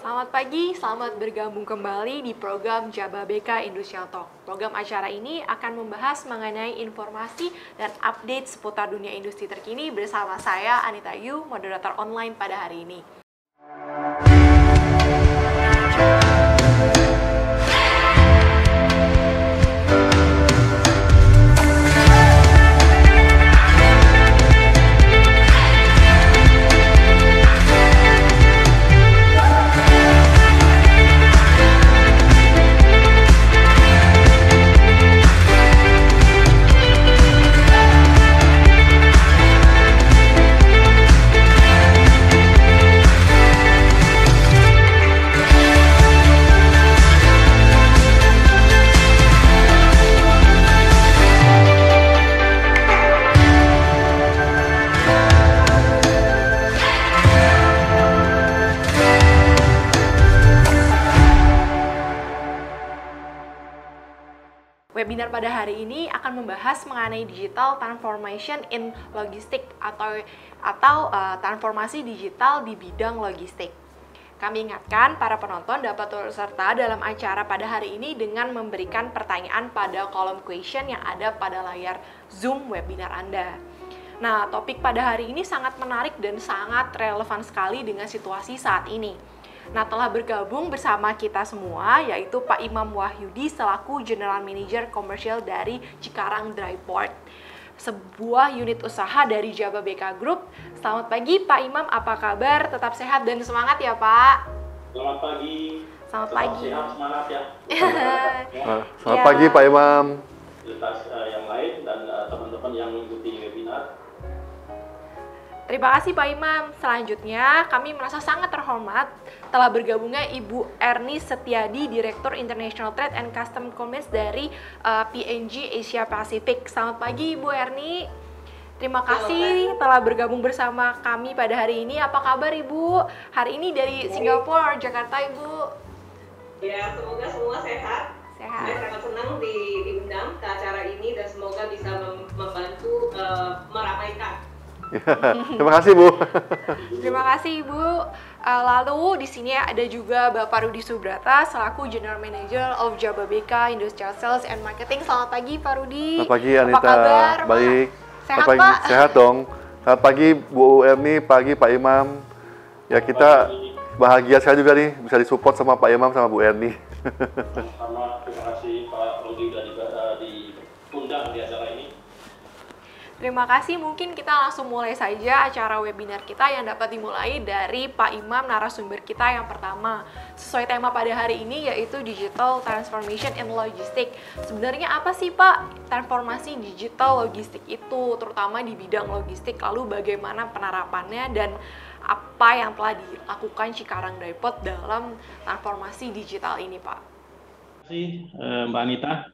Selamat pagi, selamat bergabung kembali di program Jababeka Industrial Talk. Program acara ini akan membahas mengenai informasi dan update seputar dunia industri terkini bersama saya, Anita Yu, moderator online pada hari ini. Webinar pada hari ini akan membahas mengenai digital transformation in logistik atau transformasi digital di bidang logistik. Kami ingatkan para penonton dapat turut serta dalam acara pada hari ini dengan memberikan pertanyaan pada kolom question yang ada pada layar Zoom webinar Anda. Nah, topik pada hari ini sangat menarik dan sangat relevan sekali dengan situasi saat ini. Nah, telah bergabung bersama kita semua, yaitu Pak Imam Wahyudi selaku General Manager Commercial dari Cikarang Dry Port, sebuah unit usaha dari Jababeka Group. Selamat pagi Pak Imam, apa kabar? Tetap sehat dan semangat ya Pak. Selamat pagi. Selamat pagi. Sehat, semangat ya. Selamat pagi Pak Imam. Lintas yang lain dan teman-teman yang mengikuti webinar. Terima kasih Pak Imam. Selanjutnya, kami merasa sangat terhormat telah bergabungnya Ibu Erni Setiadi, Direktur International Trade and Custom Commerce dari P&G Asia Pacific. Selamat pagi Ibu Erni. Terima kasih telah bergabung bersama kami pada hari ini. Apa kabar Ibu? Hari ini dari Singapura, Jakarta Ibu. Ya, semoga semua sehat. Saya sangat senang diundang ke acara ini dan semoga bisa membantu meramaikan. Terima kasih Bu. Terima kasih Ibu. Lalu di sini ada juga Bapak Rudi Subrata selaku General Manager of Jababeka Industrial Sales and Marketing. Selamat pagi Pak Rudi. Selamat pagi Anita. Apa kabar, baik. Sehat pagi. Pak? Sehat dong. Selamat pagi Bu Erni, pagi Pak Imam. Ya kita bahagia sekali juga nih bisa disupport sama Pak Imam sama Bu Erni. Sama, terima kasih Pak Rudi sudah diundang di acara ini. Terima kasih, mungkin kita langsung mulai saja acara webinar kita yang dapat dimulai dari Pak Imam, narasumber kita yang pertama. Sesuai tema pada hari ini yaitu Digital Transformation in Logistics. Sebenarnya apa sih Pak transformasi digital logistik itu, terutama di bidang logistik, lalu bagaimana penerapannya dan apa yang telah dilakukan Cikarang Dry Port dalam transformasi digital ini Pak? Terima kasih Mbak Anita.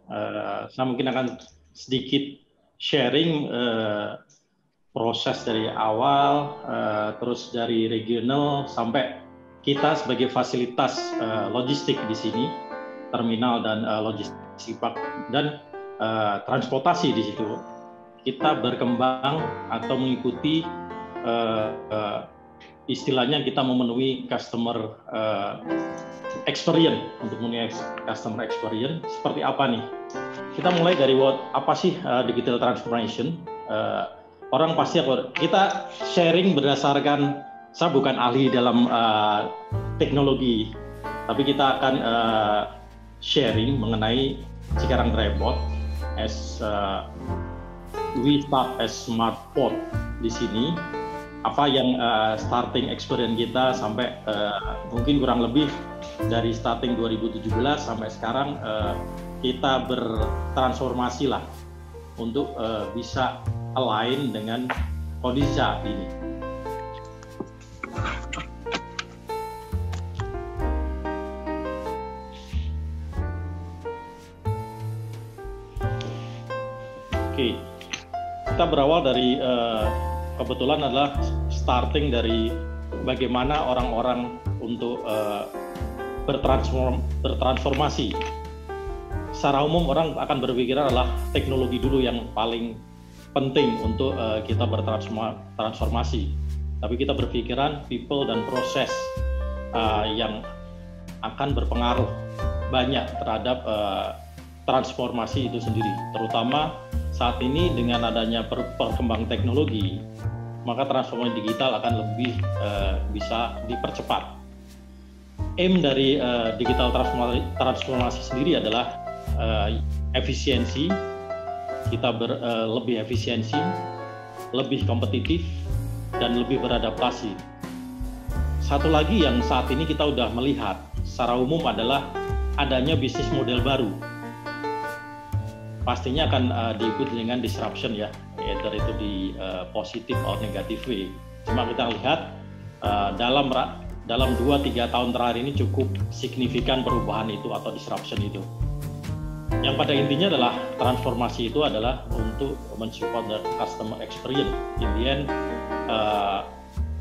Saya mungkin akan sedikit sharing proses dari awal, terus dari regional sampai kita sebagai fasilitas logistik di sini, terminal dan logistik park dan transportasi di situ. Kita berkembang atau mengikuti istilahnya kita memenuhi customer experience. Untuk memenuhi customer experience seperti apa nih? Kita mulai dari apa sih digital transformation. Orang pasti kita sharing berdasarkan, saya bukan ahli dalam teknologi, tapi kita akan sharing mengenai Cikarang Dry Port as we start as smart port di sini. Apa yang starting experience kita sampai mungkin kurang lebih dari starting 2017 sampai sekarang kita bertransformasi lah untuk bisa align dengan kondisi saat ini. Oke, kita berawal dari kebetulan adalah starting dari bagaimana orang-orang untuk bertransformasi. Secara umum orang akan berpikir adalah teknologi dulu yang paling penting untuk kita bertransformasi. Tapi kita berpikiran people dan proses yang akan berpengaruh banyak terhadap transformasi itu sendiri, terutama saat ini dengan adanya perkembangan teknologi, maka transformasi digital akan lebih bisa dipercepat. Aim dari digital transformasi sendiri adalah efisiensi, kita lebih efisiensi, lebih kompetitif, dan lebih beradaptasi. Satu lagi yang saat ini kita udah melihat secara umum adalah adanya bisnis model baru. Pastinya akan diikuti dengan disruption ya, either itu di positif atau negatif way. Cuma kita lihat dalam 2-3 tahun terakhir ini cukup signifikan perubahan itu atau disruption itu. Yang pada intinya adalah transformasi itu adalah untuk mensupport the customer experience. In the end,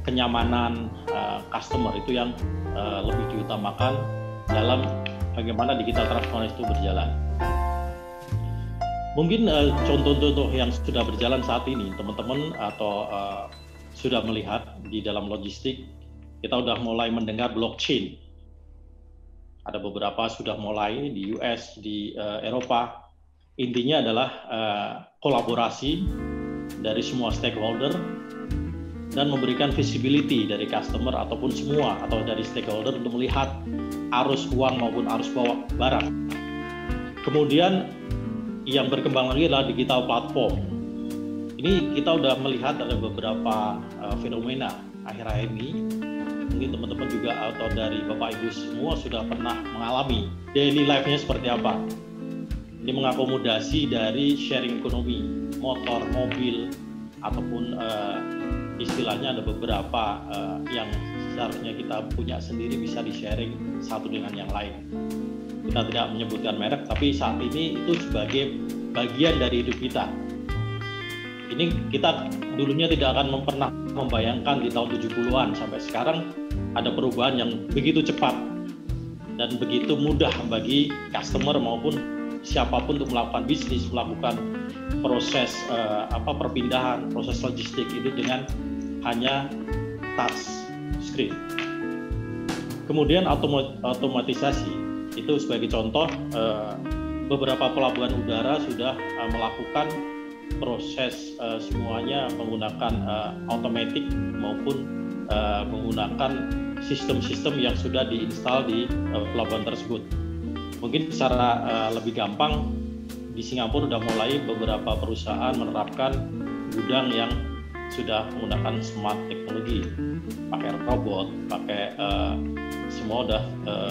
kenyamanan customer itu yang lebih diutamakan dalam bagaimana digital transformasi itu berjalan. Mungkin contoh-contoh yang sudah berjalan saat ini, teman-teman atau sudah melihat di dalam logistik, kita sudah mulai mendengar blockchain. Ada beberapa sudah mulai di US, di Eropa. Intinya adalah kolaborasi dari semua stakeholder dan memberikan visibility dari customer ataupun semua atau dari stakeholder untuk melihat arus uang maupun arus bawa barang. Kemudian yang berkembang lagi adalah digital platform. Ini kita udah melihat ada beberapa fenomena akhir-akhir ini. Mungkin teman-teman juga atau dari Bapak Ibu semua sudah pernah mengalami daily life-nya seperti apa. Ini mengakomodasi dari sharing ekonomi, motor, mobil, ataupun istilahnya ada beberapa yang seharusnya kita punya sendiri bisa di-sharing satu dengan yang lain. Kita tidak menyebutkan merek, tapi saat ini itu sebagai bagian dari hidup kita. Ini kita dulunya tidak akan pernah membayangkan di tahun 70-an sampai sekarang ada perubahan yang begitu cepat dan begitu mudah bagi customer maupun siapapun untuk melakukan bisnis, melakukan proses perpindahan, proses logistik itu dengan hanya touch screen. Kemudian otomatisasi. Itu sebagai contoh, beberapa pelabuhan udara sudah melakukan proses semuanya menggunakan automatic maupun menggunakan sistem-sistem yang sudah diinstal di pelabuhan tersebut. Mungkin secara lebih gampang, di Singapura sudah mulai beberapa perusahaan menerapkan gudang yang sudah menggunakan smart teknologi, pakai robot, pakai semua sudah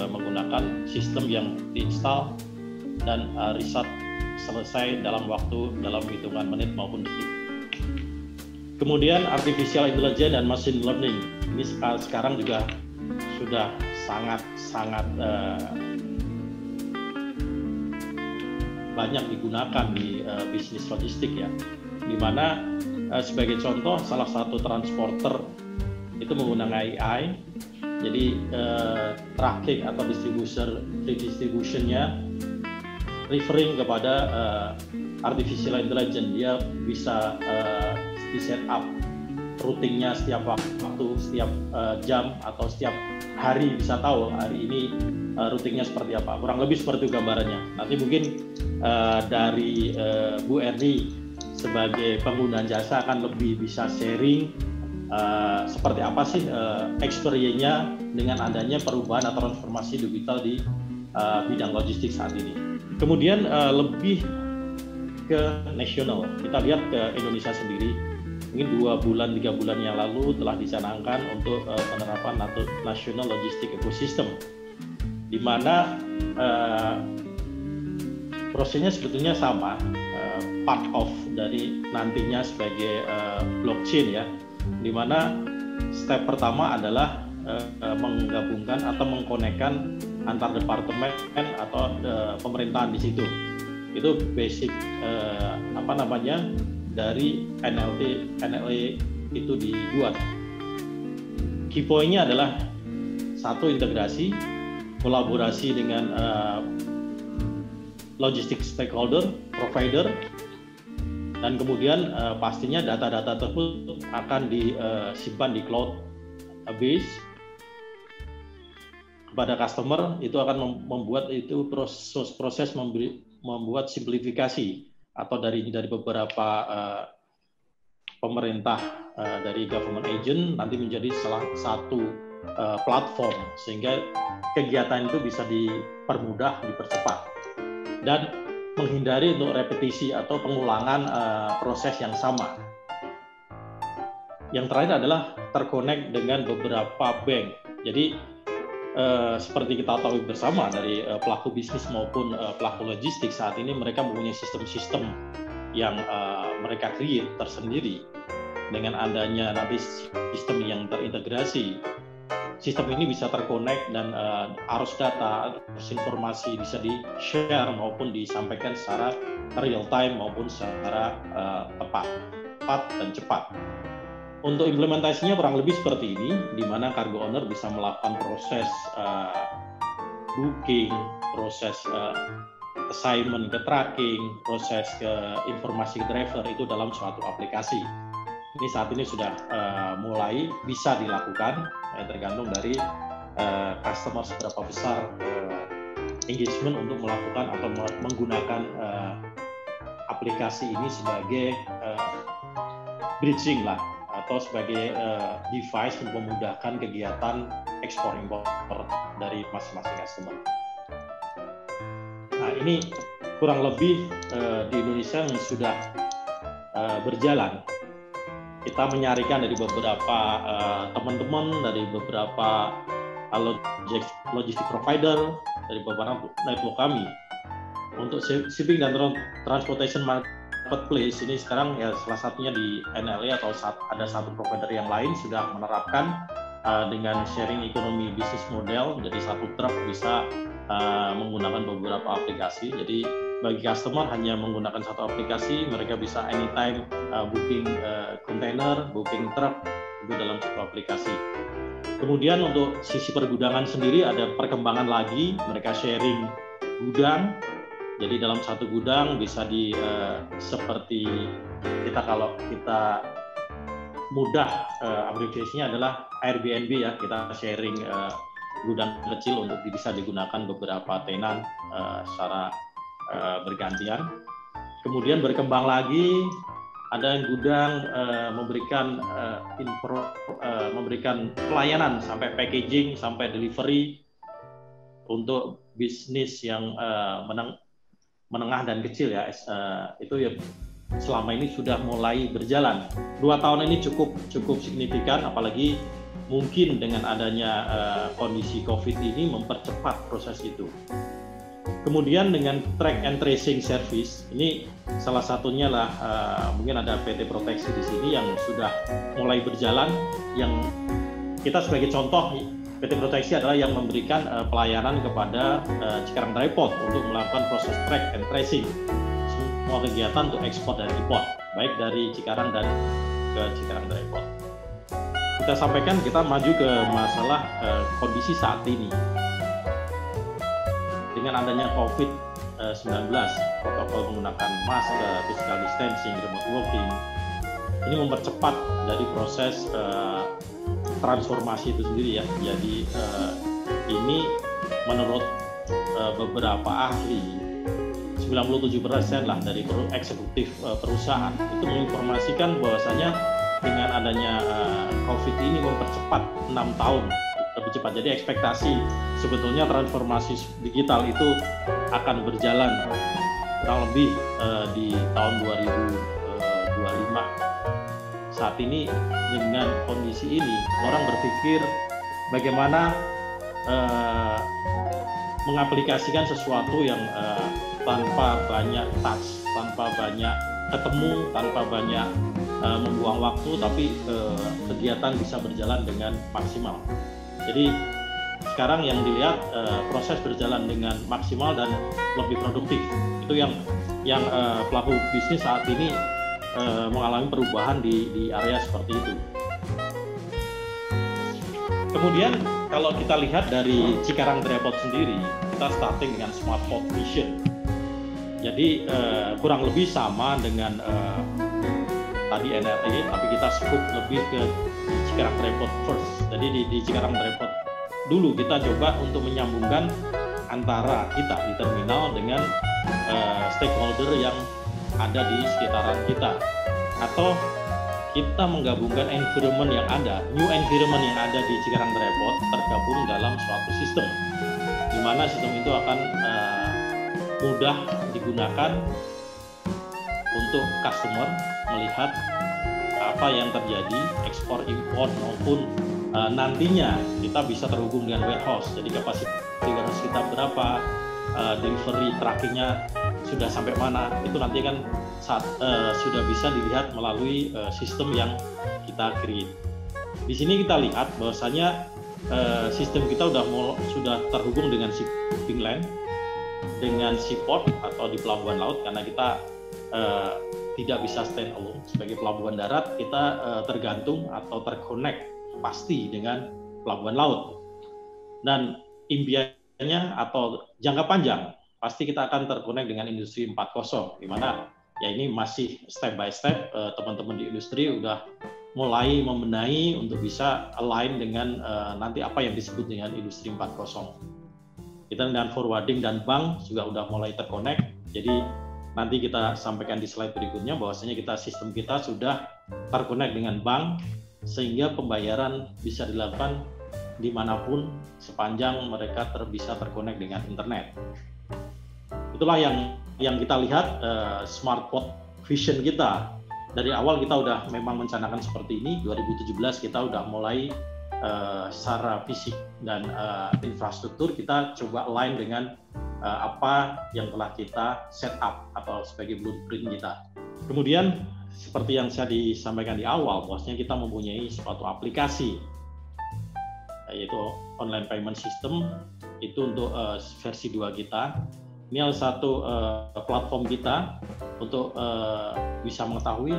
menggunakan sistem yang diinstal dan riset selesai dalam hitungan menit maupun detik. Kemudian artificial intelligence dan machine learning ini sekarang juga sudah sangat banyak digunakan di bisnis logistik ya, di mana sebagai contoh salah satu transporter itu menggunakan AI. Jadi tracking atau distributionnya referring kepada artificial intelligence. Dia bisa di set up routingnya setiap waktu, setiap jam atau setiap hari, bisa tahu hari ini routingnya seperti apa. Kurang lebih seperti itu gambarannya. Nanti mungkin dari Bu Erni sebagai pengguna jasa akan lebih bisa sharing seperti apa sih experience-nya dengan adanya perubahan atau transformasi digital di bidang logistik saat ini. Kemudian lebih ke nasional, kita lihat ke Indonesia sendiri. Mungkin 2-3 bulan yang lalu telah dicanangkan untuk penerapan National Logistic Ecosystem, di mana prosesnya sebetulnya sama, part of dari nantinya sebagai blockchain ya, di mana step pertama adalah menggabungkan atau mengkonekkan antar departemen atau pemerintahan di situ. Itu basic dari NLA itu dibuat. Key point-nya adalah satu, integrasi, kolaborasi dengan logistik stakeholder, provider, dan kemudian pastinya data-data tersebut akan disimpan di cloud base. kepada customer itu akan membuat itu proses membuat simplifikasi atau dari beberapa pemerintah dari government agent nanti menjadi salah satu platform sehingga kegiatan itu bisa dipermudah, dipercepat dan menghindari untuk repetisi atau pengulangan proses yang sama. Yang terakhir adalah terkonek dengan beberapa bank. Jadi seperti kita tahu bersama dari pelaku bisnis maupun pelaku logistik saat ini mereka mempunyai sistem-sistem yang mereka create tersendiri. Dengan adanya nanti sistem yang terintegrasi, sistem ini bisa terkonek dan arus data, arus informasi bisa di-share maupun disampaikan secara real time maupun secara tepat dan cepat. Untuk implementasinya kurang lebih seperti ini, di mana cargo owner bisa melakukan proses booking, proses assignment ke tracking, proses ke informasi ke driver itu dalam suatu aplikasi. Ini saat ini sudah mulai bisa dilakukan, tergantung dari customer seberapa besar engagement untuk melakukan atau menggunakan aplikasi ini sebagai bridging lah, atau sebagai device untuk memudahkan kegiatan ekspor impor dari masing-masing customer. Nah ini kurang lebih di Indonesia yang sudah berjalan. Kita menyarikan dari beberapa teman-teman, dari beberapa logistik provider, dari beberapa network kami. Untuk shipping dan transportation marketplace ini sekarang ya salah satunya di NLA atau ada satu provider yang lain sudah menerapkan dengan sharing ekonomi bisnis model. Jadi satu truk bisa menggunakan beberapa aplikasi. Jadi bagi customer hanya menggunakan satu aplikasi, mereka bisa anytime booking kontainer, booking truk itu dalam satu aplikasi. Kemudian untuk sisi pergudangan sendiri ada perkembangan lagi, mereka sharing gudang. Jadi dalam satu gudang bisa seperti kalau kita mudah abbreviasinya adalah Airbnb ya, kita sharing gudang kecil untuk bisa digunakan beberapa tenan secara bergantian. Kemudian berkembang lagi ada gudang memberikan pelayanan sampai packaging sampai delivery untuk bisnis yang menengah dan kecil ya. Itu ya selama ini sudah mulai berjalan. 2 tahun ini cukup signifikan, apalagi mungkin dengan adanya kondisi COVID ini mempercepat proses itu. Kemudian dengan track and tracing service, ini salah satunya lah mungkin ada PT Proteksi di sini yang sudah mulai berjalan. Yang kita sebagai contoh, PT Proteksi adalah yang memberikan pelayanan kepada Cikarang Dry Port untuk melakukan proses track and tracing semua kegiatan untuk ekspor dan impor, baik dari Cikarang dan ke Cikarang Dry Port. Kita sampaikan, kita maju ke masalah kondisi saat ini. Dengan adanya COVID-19, protokol menggunakan masker, physical distancing, remote working, ini mempercepat dari proses transformasi itu sendiri ya. Jadi ini menurut beberapa ahli, 97% lah dari eksekutif perusahaan itu menginformasikan bahwasanya dengan adanya COVID ini mempercepat 6 tahun lebih cepat. Jadi ekspektasi sebetulnya transformasi digital itu akan berjalan kurang lebih di tahun 2025. Saat ini dengan kondisi ini orang berpikir bagaimana mengaplikasikan sesuatu yang tanpa banyak touch, tanpa banyak ketemu, tanpa banyak membuang waktu, tapi kegiatan bisa berjalan dengan maksimal. Jadi sekarang yang dilihat proses berjalan dengan maksimal dan lebih produktif. Itu yang pelaku bisnis saat ini mengalami perubahan di area seperti itu. Kemudian kalau kita lihat dari Cikarang Dry Port sendiri, kita starting dengan Smart Port Vision. Jadi kurang lebih sama dengan tadi NRE, tapi kita scoop lebih ke Cikarang Dry Port first. Jadi di Cikarang Dry Port dulu kita coba untuk menyambungkan antara kita di terminal dengan stakeholder yang ada di sekitaran kita, atau kita menggabungkan environment yang ada, new environment yang ada di Cikarang Depot tergabung dalam suatu sistem, di mana sistem itu akan mudah digunakan untuk customer melihat apa yang terjadi, ekspor impor maupun nantinya kita bisa terhubung dengan warehouse. Jadi kapasitas warehouse kita berapa, delivery trackingnya sudah sampai mana, itu nanti kan sudah bisa dilihat melalui sistem yang kita create. Di sini kita lihat bahwasanya sistem kita sudah terhubung dengan shipping line, dengan seaport atau di pelabuhan laut, karena kita tidak bisa stand alone. Sebagai pelabuhan darat kita tergantung atau terkonek pasti dengan pelabuhan laut, dan impiannya atau jangka panjang pasti kita akan terkonek dengan industri 4.0, di mana ya ini masih step by step. Teman-teman di industri udah mulai membenahi untuk bisa align dengan nanti apa yang disebut dengan industri 4.0. Kita dengan forwarding dan bank juga udah mulai terkonek. Jadi nanti kita sampaikan di slide berikutnya bahwasanya sistem kita sudah terkonek dengan bank, sehingga pembayaran bisa dilakukan dimanapun sepanjang mereka bisa terkonek dengan internet. Itulah yang kita lihat smart port vision kita. Dari awal kita udah memang mencanakan seperti ini. 2017 kita udah mulai secara fisik dan infrastruktur kita coba align dengan apa yang telah kita set up atau sebagai blueprint kita. Kemudian seperti yang saya disampaikan di awal, bahwasanya kita mempunyai suatu aplikasi, yaitu online payment system, itu untuk versi 2 kita. Ini adalah satu platform kita untuk bisa mengetahui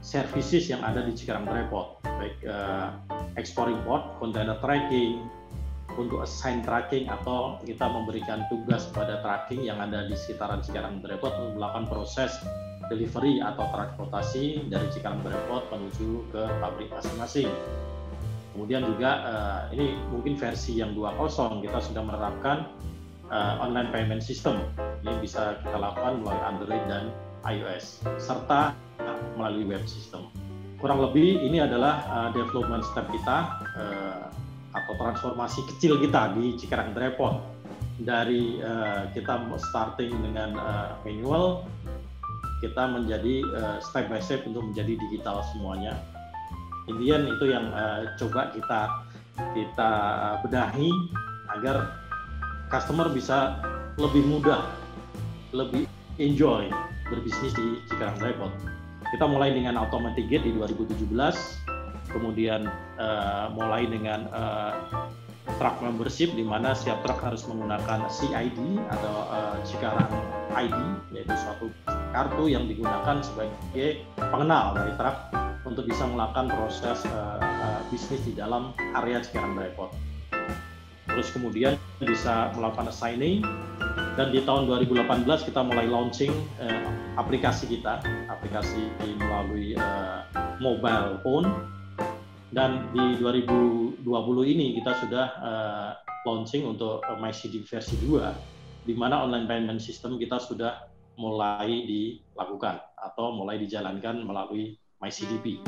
services yang ada di Cikarang Depot, baik ekspor import, container tracking, untuk assign tracking, atau kita memberikan tugas pada tracking yang ada di sekitaran Cikarang Depot untuk melakukan proses delivery atau transportasi dari Cikarang Depot menuju ke pabrik masing-masing. Kemudian juga ini mungkin versi yang 2.0, kita sudah menerapkan online payment system. Ini bisa kita lakukan melalui Android dan iOS, serta melalui web system. Kurang lebih ini adalah development step kita atau transformasi kecil kita di Cikarang Depot. Dari kita starting dengan manual, kita menjadi step by step untuk menjadi digital semuanya. Kemudian itu yang coba kita benahi agar customer bisa lebih mudah, lebih enjoy berbisnis di Cikarang Depot. Kita mulai dengan automatic gate di 2017, kemudian mulai dengan truck membership, di mana setiap truk harus menggunakan CID atau Cikarang ID, yaitu suatu kartu yang digunakan sebagai pengenal dari truk untuk bisa melakukan proses bisnis di dalam area Cikarang Depot. Terus kemudian bisa melakukan assigning, dan di tahun 2018 kita mulai launching aplikasi kita, aplikasi melalui mobile phone. Dan di 2020 ini kita sudah launching untuk MyCDP versi 2, di mana online payment system kita sudah mulai dilakukan atau mulai dijalankan melalui MyCDP.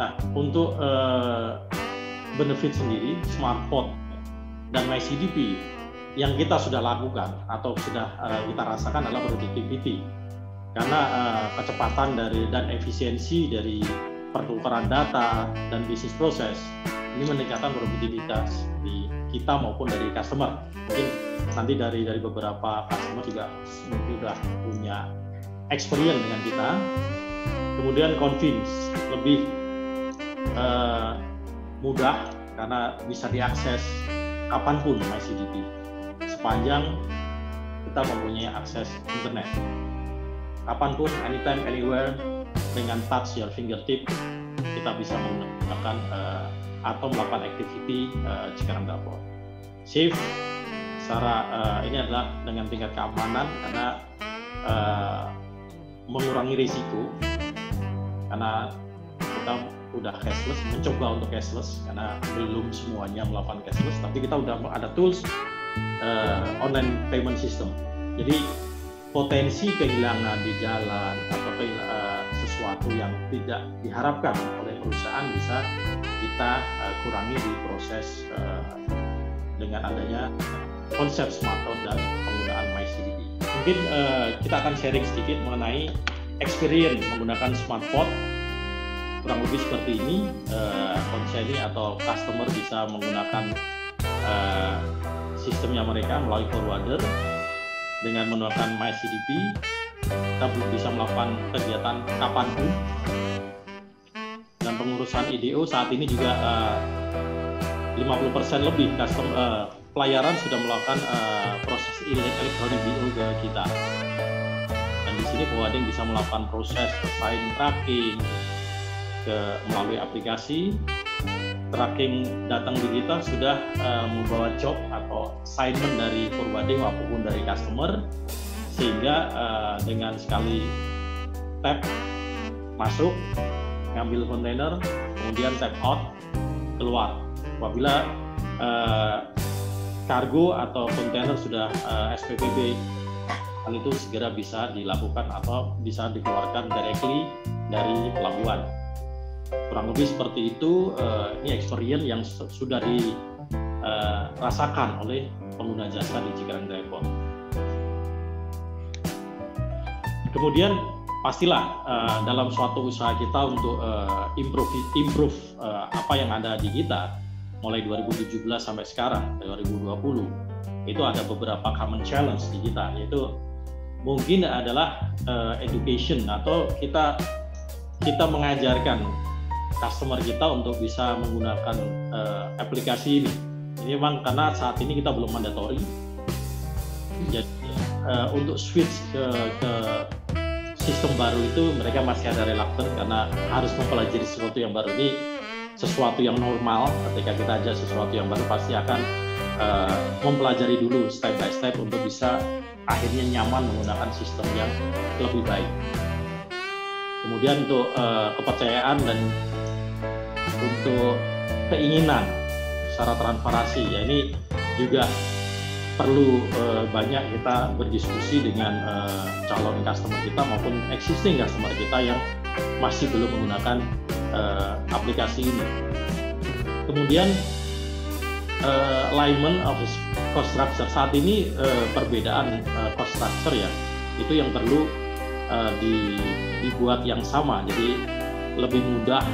Nah, untuk benefit sendiri, SmartPort dan MyCDP yang kita sudah lakukan atau sudah kita rasakan adalah productivity. Karena kecepatan dan efisiensi dari pertukaran data dan bisnis proses ini meningkatkan produktivitas di kita maupun dari customer. Mungkin nanti dari beberapa customer juga mungkin sudah punya experience dengan kita. Kemudian convince, lebih mudah karena bisa diakses kapanpun MyCDP sepanjang kita mempunyai akses internet. Kapanpun, anytime, anywhere, dengan touch your fingertip, kita bisa menggunakan atau melakukan activity Cikarang Depot. Safe, secara ini adalah dengan tingkat keamanan karena mengurangi risiko, karena kita udah cashless, mencoba untuk cashless karena belum semuanya melakukan cashless, tapi kita udah ada tools online payment system. Jadi potensi kehilangan di jalan atau sesuatu yang tidak diharapkan oleh perusahaan bisa kita kurangi di proses dengan adanya konsep smart card dan penggunaan MyCDP. Mungkin kita akan sharing sedikit mengenai experience menggunakan smart card. Kurang lebih seperti ini, konselni atau customer bisa menggunakan sistemnya mereka melalui forwarder dengan menggunakan MyCDP. Kita bisa melakukan kegiatan kapanpun, dan pengurusan IDO saat ini juga 50% lebih pelayaran sudah melakukan proses elektronik DO ke kita. Dan di sini forwarding bisa melakukan proses sign tracking melalui aplikasi. Tracking datang di kita sudah membawa job atau assignment dari forwarding maupun dari customer, sehingga dengan sekali tap masuk, ngambil kontainer, kemudian tap out, keluar. Apabila kargo atau kontainer sudah SPPB, hal itu segera bisa dilakukan atau bisa dikeluarkan directly dari pelabuhan. Kurang lebih seperti itu. Ini experience yang sudah dirasakan oleh pengguna jasa di Cikarang Dry Port. Kemudian pastilah dalam suatu usaha kita untuk improve apa yang ada di kita mulai 2017 sampai sekarang 2020, itu ada beberapa common challenge di kita, yaitu mungkin adalah education, atau kita mengajarkan customer kita untuk bisa menggunakan aplikasi ini. Ini memang karena saat ini kita belum mandatory, jadi untuk switch ke sistem baru itu mereka masih ada reluctant karena harus mempelajari sesuatu yang baru. Ini sesuatu yang normal, ketika kita ajak sesuatu yang baru pasti akan mempelajari dulu step by step untuk bisa akhirnya nyaman menggunakan sistem yang lebih baik. Kemudian untuk kepercayaan dan untuk keinginan secara transparansi, ya ini juga perlu banyak kita berdiskusi dengan calon customer kita maupun existing customer kita yang masih belum menggunakan aplikasi ini. Kemudian alignment of cost structure. Saat ini perbedaan cost structure ya, itu yang perlu dibuat yang sama, jadi lebih mudah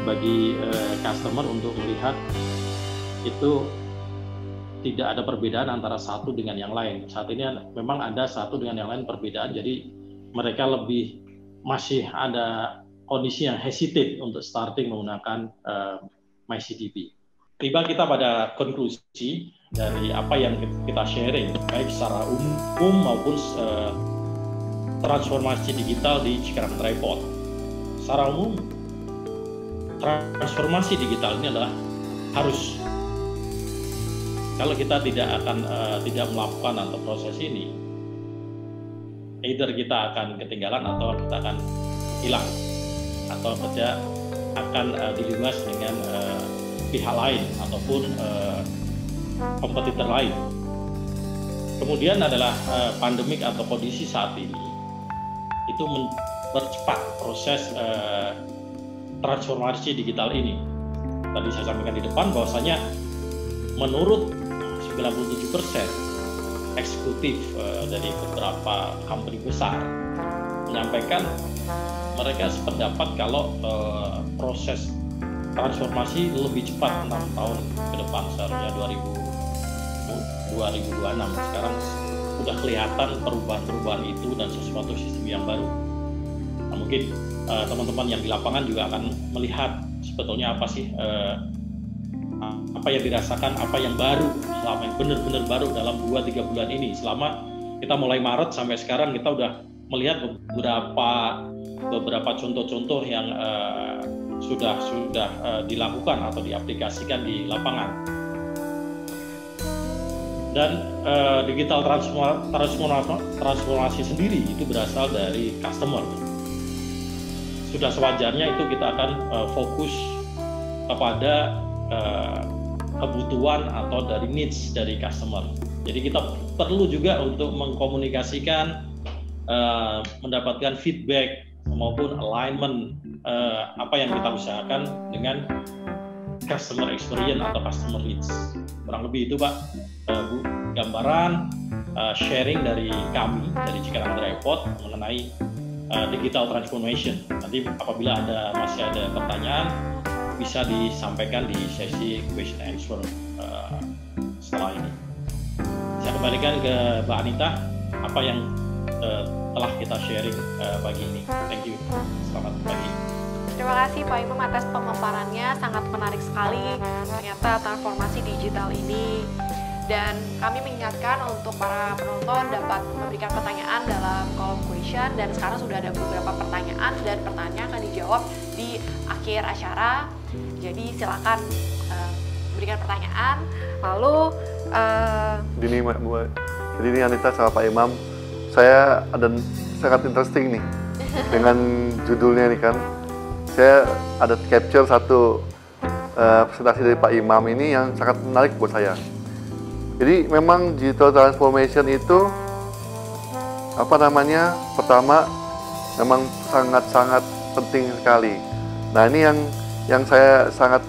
bagi customer untuk melihat itu tidak ada perbedaan antara satu dengan yang lain. Saat ini memang ada satu dengan yang lain perbedaan, jadi mereka masih ada kondisi yang hesitate untuk starting menggunakan MyCDP. Tiba kita pada konklusi dari apa yang kita sharing, baik secara umum maupun transformasi digital di Cikarang Dry Port. Secara umum, transformasi digital ini adalah harus. Kalau kita tidak melakukan atau proses ini, either kita akan ketinggalan atau kita akan hilang, atau kita akan dilindas dengan pihak lain ataupun kompetitor lain. Kemudian adalah pandemik atau kondisi saat ini itu mempercepat proses transformasi digital ini. Tadi saya sampaikan di depan bahwasanya menurut 97% eksekutif dari beberapa company besar menyampaikan mereka sependapat kalau proses transformasi lebih cepat 6 tahun ke depan, seharusnya 2026. Sekarang sudah kelihatan perubahan-perubahan itu dan sesuatu sistem yang baru. Nah, mungkin teman-teman yang di lapangan juga akan melihat sebetulnya apa sih apa yang dirasakan, apa yang baru selama yang benar-benar baru dalam 2-3 bulan ini. Selama kita mulai Maret sampai sekarang kita udah melihat beberapa contoh-contoh yang sudah dilakukan atau diaplikasikan di lapangan. Dan digital transformasi sendiri itu berasal dari customer. sudah sewajarnya itu kita akan fokus kepada kebutuhan atau dari needs dari customer. Jadi kita perlu juga untuk mengkomunikasikan, mendapatkan feedback maupun alignment apa yang kita usahakan dengan customer experience atau customer needs. Kurang lebih itu Pak, Bu, gambaran sharing dari kami dari Cikarang Drypot mengenai digital transformation. Nanti apabila masih ada pertanyaan bisa disampaikan di sesi question answer setelah ini. Saya kembalikan ke Mbak Anita apa yang telah kita sharing pagi ini. Thank you. Selamat pagi. Terima kasih Pak Imam atas pemaparannya, sangat menarik sekali ternyata transformasi digital ini. Dan kami mengingatkan untuk para penonton dapat memberikan pertanyaan dalam kolom question, dan sekarang sudah ada beberapa pertanyaan dan pertanyaan akan dijawab di akhir acara. Jadi silakan berikan pertanyaan. Lalu jadi ini Anita sama Pak Imam, saya ada sangat interesting nih dengan judulnya nih kan. Saya ada capture satu presentasi dari Pak Imam ini yang sangat menarik buat saya. Jadi memang digital transformation itu pertama memang sangat-sangat penting sekali. Nah ini yang saya sangat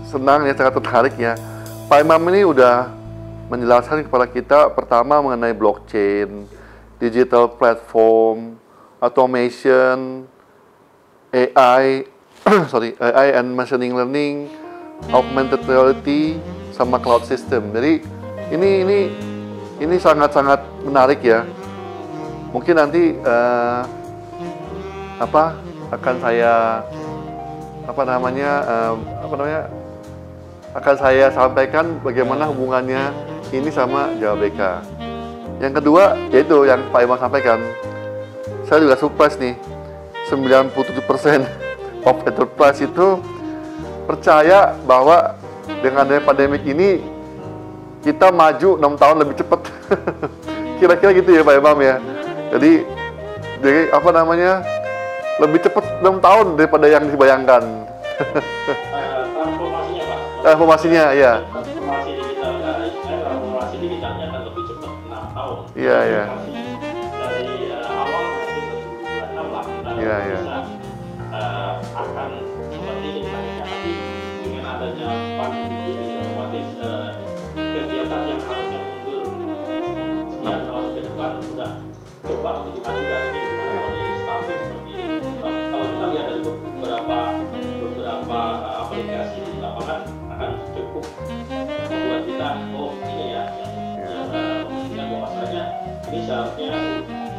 senang ya, sangat tertarik ya. Pak Imam ini udah menjelaskan kepada kita pertama mengenai blockchain, digital platform, automation, AI and machine learning, augmented reality, sama cloud system. Jadi ini sangat-sangat menarik ya. Mungkin nanti akan saya akan saya sampaikan bagaimana hubungannya ini sama JAWA-BK. Yang kedua yaitu yang Pak Imam sampaikan. Saya juga surprise nih. 97% of enterprise itu percaya bahwa dengan pandemik ini kita maju 6 tahun lebih cepat. Kira-kira gitu ya Pak Imam ya. Jadi lebih cepat 6 tahun daripada yang dibayangkan. Transformasinya Pak. Transformasinya ya. Transformasi digitalnya akan lebih cepat 6 tahun. Iya, iya. Dari awal itu 2026 lah kita bisa akan seperti ini tapi dengan adanya pandemi ini otomatis kegiatan yang harusnya mundur 9 tahun ke depan sudah coba untuk dimajukan ini kalau di staffing seperti ini. Kalau kita lihat dari beberapa aplikasi di lapangan akan cukup membuat kita ini ya yang membuktikan bahwasanya ini seharusnya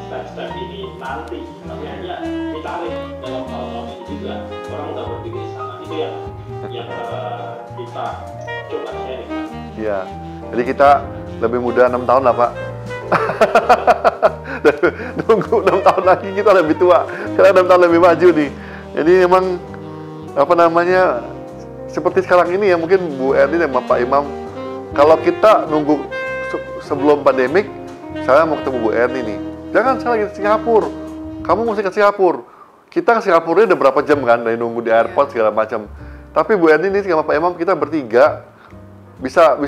step-step ini nanti, tapi hanya ditarik dalam tahun-tahun ini juga orang udah berpikir di sana. Itu yang kita coba sharing. Iya, jadi kita lebih muda 6 tahun lah Pak. Nunggu 6 tahun lagi kita lebih tua, karena 6 tahun lebih maju nih. Jadi memang seperti sekarang ini ya, mungkin Bu Erni dan Pak Imam, kalau kita nunggu sebelum pandemik, saya mau ketemu Bu Erni nih. Jangan, saya lagi di Singapura. Kamu mesti ke Singapura. Kita ke Singapura udah berapa jam kan, dari nunggu di airport segala macam. Tapi Bu Erni ini sama Pak Imam, kita bertiga bisa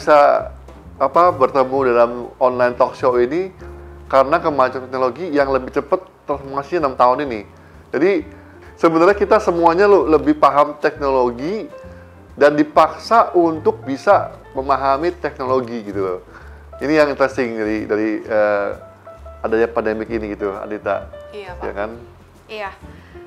bertemu dalam online talk show ini karena kemajuan teknologi yang lebih cepat transformasinya 6 tahun ini. Jadi sebenarnya kita semuanya lebih paham teknologi dan dipaksa untuk bisa memahami teknologi gitu loh. Ini yang interesting dari adanya pandemik ini gitu, Anita. Iya, Pak. Ya kan? Iya.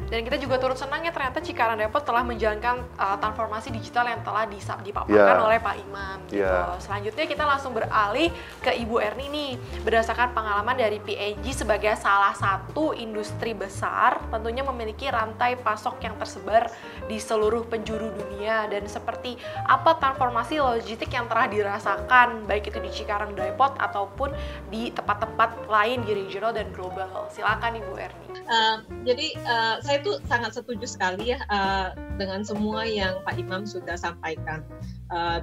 Dan kita juga turut senang ya ternyata Cikarang Depot telah menjalankan transformasi digital yang telah dipaparkan oleh Pak Imam. Gitu. Selanjutnya kita langsung beralih ke Ibu Erni nih. Berdasarkan pengalaman dari P&G sebagai salah satu industri besar, tentunya memiliki rantai pasok yang tersebar di seluruh penjuru dunia. Dan seperti apa transformasi logistik yang telah dirasakan, baik itu di Cikarang Depot ataupun di tempat-tempat lain di regional dan global. Silakan Ibu Erni. Jadi saya itu sangat setuju sekali ya dengan semua yang Pak Imam sudah sampaikan.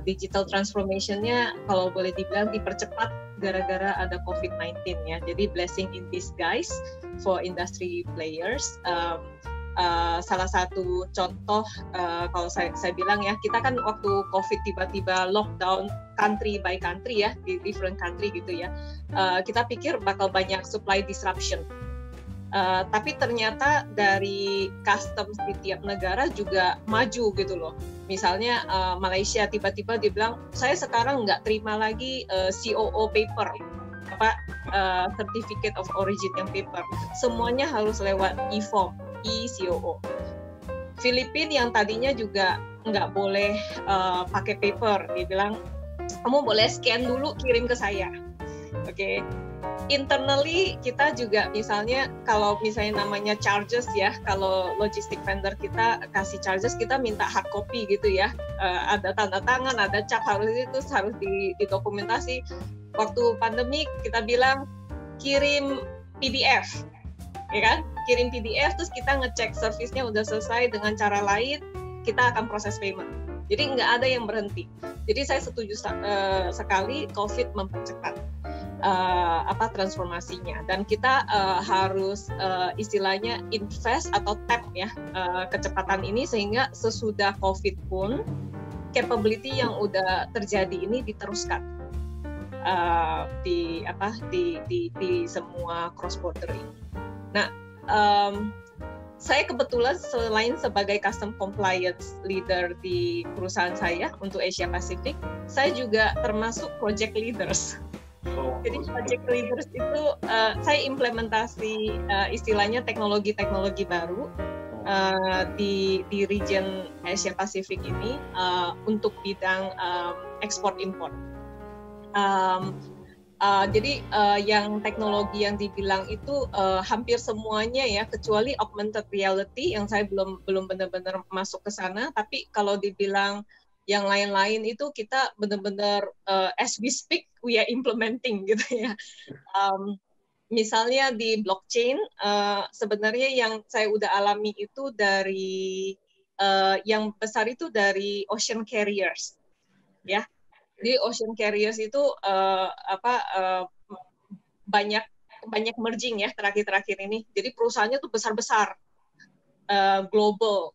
Digital transformation-nya kalau boleh dibilang dipercepat gara-gara ada COVID-19 ya. Jadi blessing in disguise for industry players. salah satu contoh kalau saya bilang ya, kita kan waktu COVID tiba-tiba lockdown country by country ya, di different country gitu ya, kita pikir bakal banyak supply disruption. Tapi ternyata dari customs di tiap negara juga maju gitu loh. Misalnya Malaysia tiba-tiba dibilang, saya sekarang nggak terima lagi COO paper, Certificate of Origin yang paper. Semuanya harus lewat e-form, e-COO. Filipina yang tadinya juga nggak boleh pakai paper, dia bilang kamu boleh scan dulu kirim ke saya. Oke. Internally kita juga misalnya kalau misalnya namanya charges ya, kalau logistik vendor kita kasih charges, kita minta hard copy gitu ya, ada tanda tangan, ada cap, harus didokumentasi. Waktu pandemi kita bilang kirim PDF, ya kan? Kirim PDF terus kita ngecek servisnya udah selesai dengan cara lain, kita akan proses payment. Jadi nggak ada yang berhenti. Jadi saya setuju sekali COVID mempercepat transformasinya, dan kita harus istilahnya invest atau tap ya kecepatan ini, sehingga sesudah COVID pun capability yang udah terjadi ini diteruskan di semua cross border ini. Nah, saya kebetulan selain sebagai custom compliance leader di perusahaan saya untuk Asia Pacific, saya juga termasuk project leaders. Jadi project leaders itu saya implementasi istilahnya teknologi-teknologi baru di region Asia Pasifik ini untuk bidang ekspor impor. Jadi yang teknologi yang dibilang itu hampir semuanya ya, kecuali augmented reality yang saya belum benar-benar masuk ke sana. Tapi kalau dibilang yang lain-lain itu kita benar-benar as we speak we are implementing gitu ya. Misalnya di blockchain, sebenarnya yang saya udah alami itu dari yang besar itu dari ocean carriers, ya. Di ocean carriers itu banyak merging ya terakhir-terakhir ini. Jadi perusahaannya tuh besar-besar. Global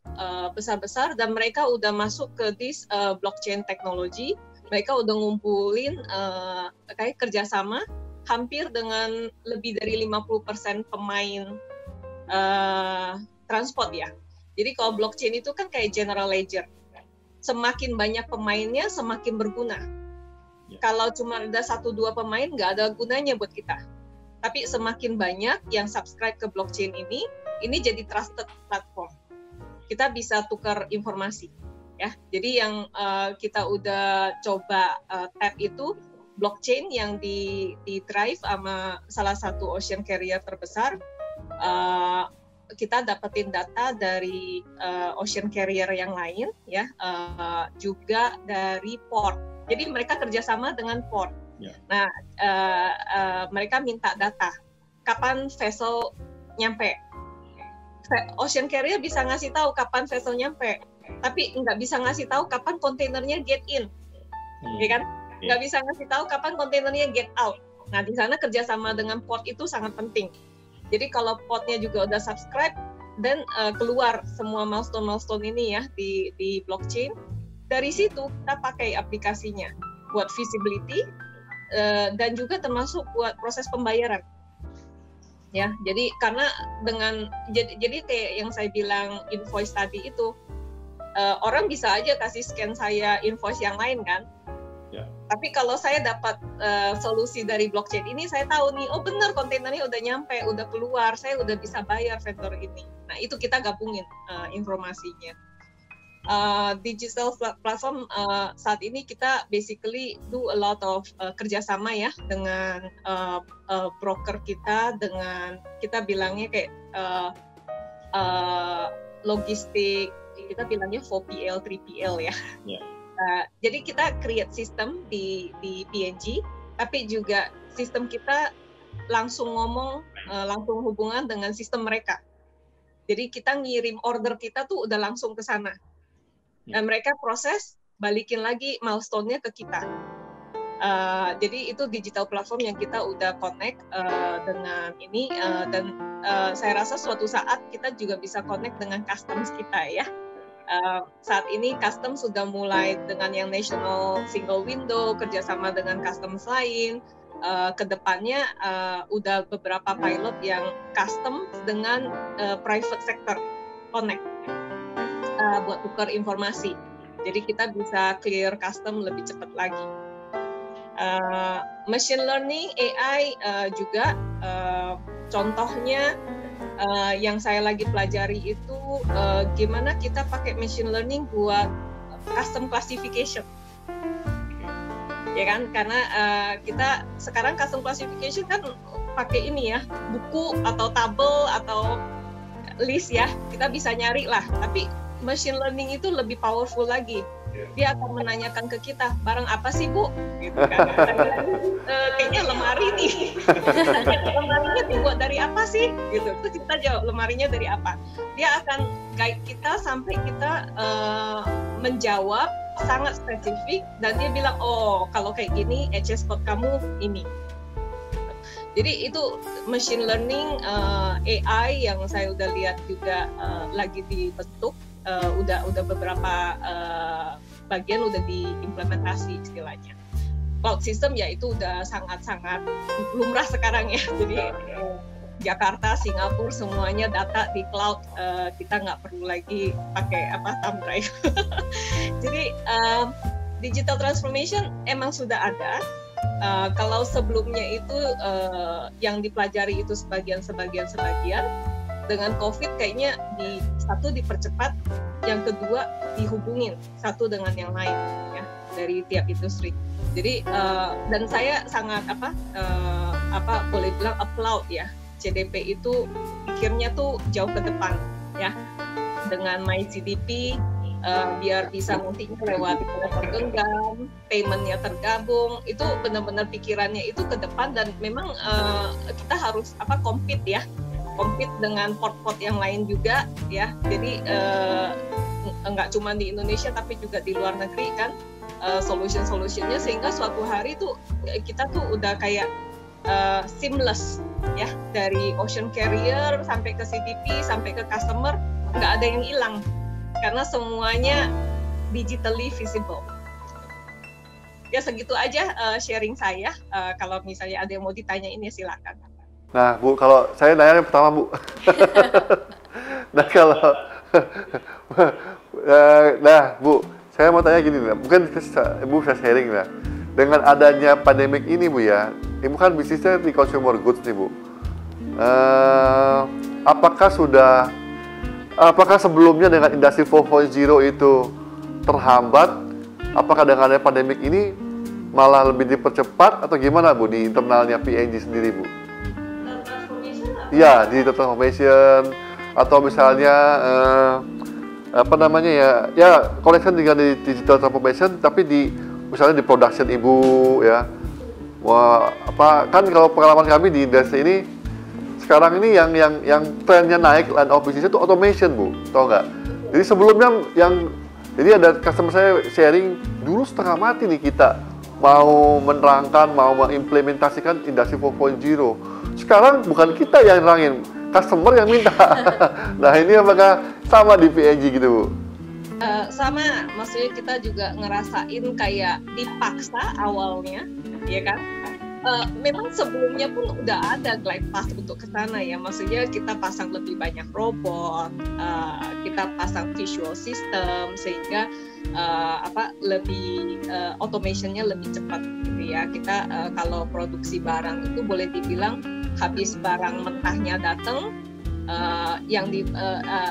besar-besar, dan mereka udah masuk ke this blockchain teknologi. Mereka udah ngumpulin kayak kerjasama hampir dengan lebih dari 50% pemain transport ya. Jadi kalau blockchain itu kan kayak general ledger, semakin banyak pemainnya semakin berguna. Kalau cuma ada 1-2 pemain nggak ada gunanya buat kita. Tapi semakin banyak yang subscribe ke blockchain ini jadi trusted platform. Kita bisa tukar informasi, ya. Jadi yang kita udah coba tap itu blockchain yang di drive sama salah satu ocean carrier terbesar. Kita dapetin data dari ocean carrier yang lain, ya, juga dari port. Jadi mereka kerjasama dengan port. Yeah. Nah, mereka minta data. Kapan vessel nyampe? Ocean carrier bisa ngasih tahu kapan vessel nyampe, tapi nggak bisa ngasih tahu kapan kontainernya get in, ya kan? Nggak bisa ngasih tahu kapan kontainernya get out. Nah, di sana kerjasama dengan port itu sangat penting. Jadi kalau portnya juga udah subscribe, dan keluar semua milestone ini ya di blockchain, dari situ kita pakai aplikasinya buat visibility dan juga termasuk buat proses pembayaran. Ya, jadi karena jadi kayak yang saya bilang invoice tadi itu, orang bisa aja kasih scan saya invoice yang lain kan. Yeah. Tapi kalau saya dapat solusi dari blockchain ini, saya tahu nih, oh benar kontainernya udah nyampe, udah keluar, saya udah bisa bayar vendor ini. Nah, itu kita gabungin informasinya. Digital platform saat ini kita basically do a lot of kerjasama ya dengan broker kita, dengan kita bilangnya kayak logistik, kita bilangnya 4PL, 3PL ya. Yeah. Jadi kita create sistem di PNG, tapi juga sistem kita langsung ngomong, langsung hubungan dengan sistem mereka. Jadi kita ngirim order kita tuh udah langsung ke sana. Dan mereka proses, balikin lagi milestone-nya ke kita. Jadi itu digital platform yang kita udah connect dengan ini dan saya rasa suatu saat kita juga bisa connect dengan customs kita ya. Saat ini customs sudah mulai dengan yang national single window kerjasama dengan customs lain. Kedepannya udah beberapa pilot yang custom dengan private sector connect buat tukar informasi. Jadi kita bisa clear custom lebih cepat lagi. Machine learning AI juga contohnya yang saya lagi pelajari itu gimana kita pakai machine learning buat custom classification. Ya kan, karena kita sekarang custom classification kan pakai ini ya, buku atau tabel atau list ya, kita bisa nyari lah. Tapi machine learning itu lebih powerful lagi. Dia akan menanyakan ke kita, barang apa sih Bu? Gitu kan. Kayaknya lemari nih. Lemarinya dibuat dari apa sih? Gitu. Terus kita jawab, lemarinya dari apa? Dia akan guide kita sampai kita menjawab sangat spesifik dan dia bilang, oh kalau kayak gini HS code kamu ini. Jadi itu machine learning AI yang saya udah lihat juga lagi dibentuk, udah beberapa bagian udah diimplementasi istilahnya. Cloud system ya itu udah sangat-sangat lumrah sekarang ya. Jadi Jakarta, Singapura semuanya data di cloud, kita nggak perlu lagi pakai thumb drive. Jadi digital transformation emang sudah ada. Kalau sebelumnya itu yang dipelajari itu sebagian. Dengan COVID kayaknya satu dipercepat, yang kedua dihubungin satu dengan yang lain ya dari tiap industri. Jadi dan saya sangat boleh bilang applaud ya. CDP itu pikirnya tuh jauh ke depan ya, dengan MyCDP biar bisa nantinya lewat tergenggam, paymentnya tergabung, itu benar-benar pikirannya itu ke depan dan memang kita harus compete dengan port-port yang lain juga ya. Jadi nggak cuma di Indonesia tapi juga di luar negeri kan solution-solutionnya, sehingga suatu hari tuh kita tuh udah kayak seamless ya, dari ocean carrier sampai ke CDP sampai ke customer, nggak ada yang hilang karena semuanya digitally visible. Ya segitu aja sharing saya. Kalau misalnya ada yang mau ditanyain ya silakan. Nah Bu, kalau saya nanya yang pertama Bu. Nah kalau Bu, saya mau tanya gini, mungkin Ibu bisa sharing lah. Dengan adanya pandemik ini Bu ya, Ibu kan bisnisnya di consumer goods nih Bu. Apakah sebelumnya dengan industri 4.0 itu terhambat? Apakah dengan adanya pandemik ini malah lebih dipercepat atau gimana Bu di internalnya P&G sendiri Bu? Iya, digital transformation atau misalnya connection dengan digital transformation tapi misalnya di production Ibu ya. Kan kalau pengalaman kami di industri ini sekarang ini yang trennya naik line of business itu automation Bu, tau nggak? Jadi sebelumnya jadi ada customer saya sharing dulu setengah mati nih kita mau menerangkan, mau mengimplementasikan industri 4.0. Sekarang bukan kita yang nerangin, customer yang minta. Nah ini apakah sama di P&G gitu Bu? Sama, maksudnya kita juga ngerasain kayak dipaksa awalnya, ya kan? Memang sebelumnya pun udah ada glide path untuk ke sana ya, maksudnya kita pasang lebih banyak robot, kita pasang visual system sehingga lebih automationnya lebih cepat gitu ya. Kita kalau produksi barang itu boleh dibilang habis barang mentahnya datang.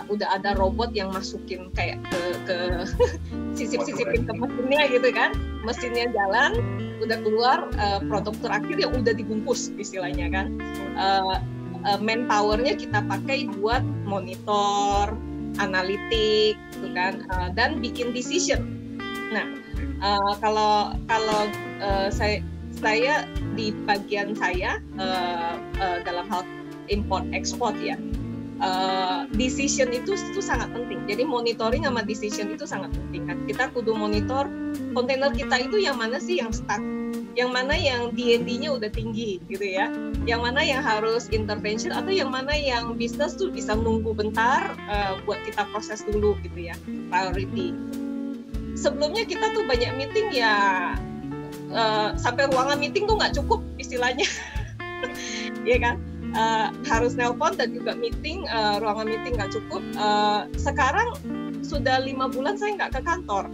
Udah ada robot yang masukin kayak ke sisip-sisipin ke mesinnya gitu kan, mesinnya jalan, udah keluar produk terakhir yang udah dibungkus istilahnya kan. Manpowernya kita pakai buat monitor, analitik gitu kan, dan bikin decision. Nah kalau saya di bagian saya dalam hal import ekspor ya, decision itu sangat penting. Jadi monitoring sama decision itu sangat penting kan. Kita kudu monitor kontainer kita itu yang mana sih yang stuck, yang mana yang D&D-nya udah tinggi gitu ya, yang mana yang harus intervention, atau yang mana yang bisnis tuh bisa nunggu bentar buat kita proses dulu gitu ya, priority. Sebelumnya kita tuh banyak meeting ya, sampai ruangan meeting tuh nggak cukup istilahnya, ya kan? Harus nelpon dan juga meeting, ruangan meeting nggak cukup. Sekarang sudah 5 bulan saya nggak ke kantor.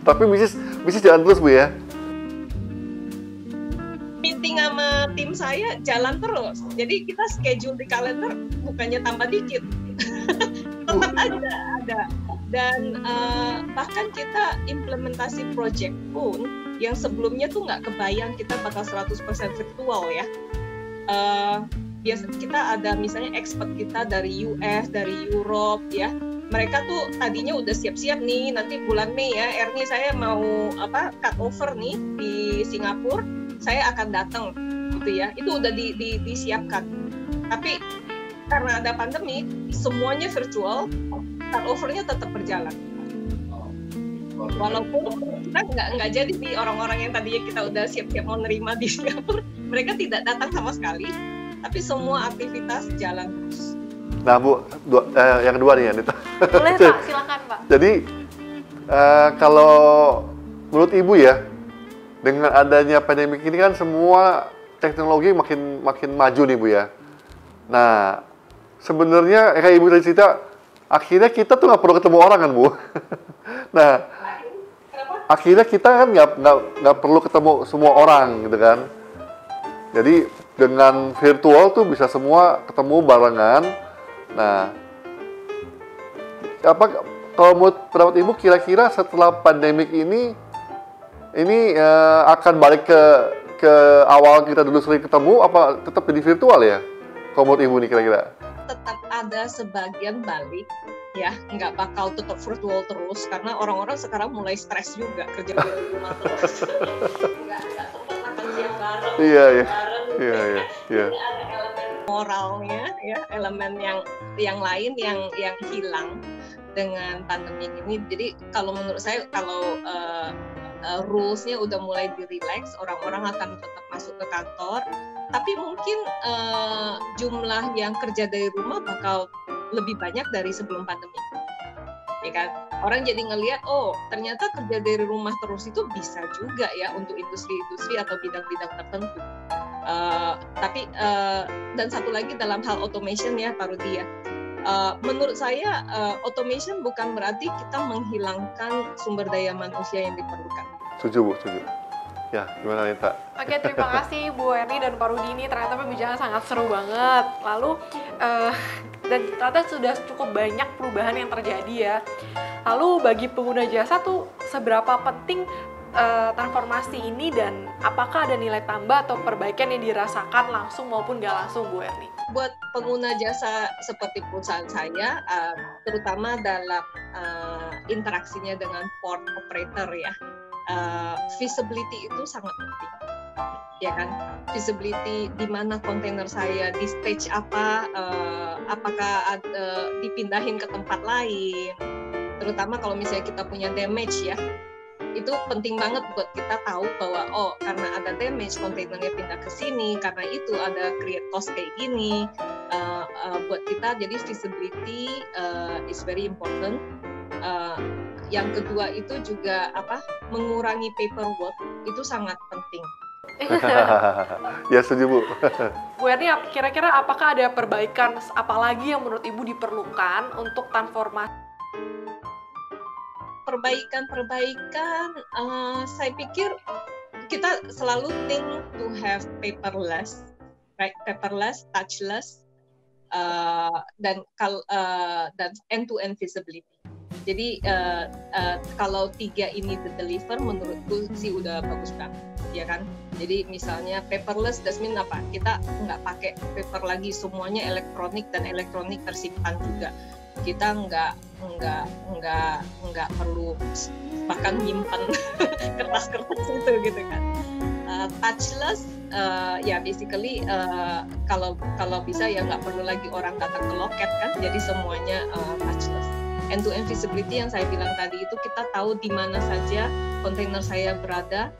Tapi bisnis jalan terus Bu ya? Meeting sama tim saya jalan terus. Jadi kita schedule di kalender bukannya tambah dikit. Tetap ada. Dan bahkan kita implementasi project pun yang sebelumnya tuh nggak kebayang kita bakal 100% virtual ya. Biasa kita ada misalnya expert kita dari US, dari Europe ya. Mereka tuh tadinya udah siap-siap nih, nanti bulan Mei ya, Ernie saya mau cut over nih di Singapura, saya akan datang gitu ya. Itu udah disiapkan. Tapi karena ada pandemi, semuanya virtual, cut overnya tetap berjalan. Walaupun kita nggak jadi nih orang-orang yang tadinya kita udah siap-siap mau nerima di Singapura, mereka tidak datang sama sekali, tapi semua aktivitas jalan terus. Nah Bu, yang kedua nih Anita. Boleh Pak, silakan Pak. Jadi kalau menurut Ibu ya, dengan adanya pandemi ini kan semua teknologi makin maju nih Bu ya. Nah sebenarnya kayak Ibu tadi cerita, akhirnya kita tuh nggak perlu ketemu orang kan Bu. Nah akhirnya kita kan nggak perlu ketemu semua orang gitu kan. Jadi dengan virtual tuh bisa semua ketemu barengan. Nah, kalau menurut pendapat Ibu kira-kira setelah pandemik ini akan balik ke awal kita dulu sering ketemu, apa tetap jadi virtual ya? Kalau menurut Ibu nih kira-kira? Tetap ada sebagian balik ya, nggak bakal tetap virtual terus karena orang-orang sekarang mulai stres juga kerja di rumah terus. Nggak sempat makan siang bareng. Iya. Ada elemen moralnya ya, elemen yang lain yang hilang dengan pandemi ini. Jadi kalau menurut saya kalau rules-nya udah mulai di-relax, orang-orang akan tetap masuk ke kantor, tapi mungkin jumlah yang kerja dari rumah bakal lebih banyak dari sebelum pandemi, ya kan? Orang jadi ngelihat, oh ternyata kerja dari rumah terus itu bisa juga ya untuk industri-industri atau bidang-bidang tertentu. Tapi dan satu lagi dalam hal automation ya Pak Rudi ya, menurut saya automation bukan berarti kita menghilangkan sumber daya manusia yang diperlukan. Setuju Bu, setuju. Ya, gimana Nita? Oke, terima kasih Bu Ernie dan Pak Rudi, ini ternyata perbincangan sangat seru banget. Lalu, dan ternyata sudah cukup banyak perubahan yang terjadi ya. Lalu bagi pengguna jasa tuh seberapa penting transformasi ini dan apakah ada nilai tambah atau perbaikan yang dirasakan langsung maupun nggak langsung Bu Ernie? Buat pengguna jasa seperti perusahaan saya, terutama dalam interaksinya dengan port operator ya, visibility itu sangat penting, ya kan? Visibility di mana kontainer saya di stage apa, apakah dipindahin ke tempat lain, terutama kalau misalnya kita punya damage ya, itu penting banget buat kita tahu bahwa oh karena ada damage kontainernya pindah ke sini, karena itu ada create cost kayak gini, buat kita. Jadi visibility is very important. Yang kedua itu juga mengurangi paperwork, itu sangat penting. Ya setuju Bu. Bu Ernie, kira-kira apakah ada perbaikan apalagi yang menurut Ibu diperlukan untuk transformasi? Perbaikan, saya pikir kita selalu think to have paperless, right? Paperless, touchless, dan end-to-end visibility. Jadi kalau 3 ini deliver, menurutku sih udah bagus banget, ya kan? Jadi misalnya paperless, that mean apa? Kita nggak pakai paper lagi, semuanya elektronik dan elektronik tersimpan juga. Kita nggak perlu bahkan nyimpan kertas-kertas itu gitu kan. Touchless, ya basically kalau bisa ya nggak perlu lagi orang datang ke loket kan, jadi semuanya touchless. End-to-end visibility yang saya bilang tadi itu kita tahu di mana saja kontainer saya berada,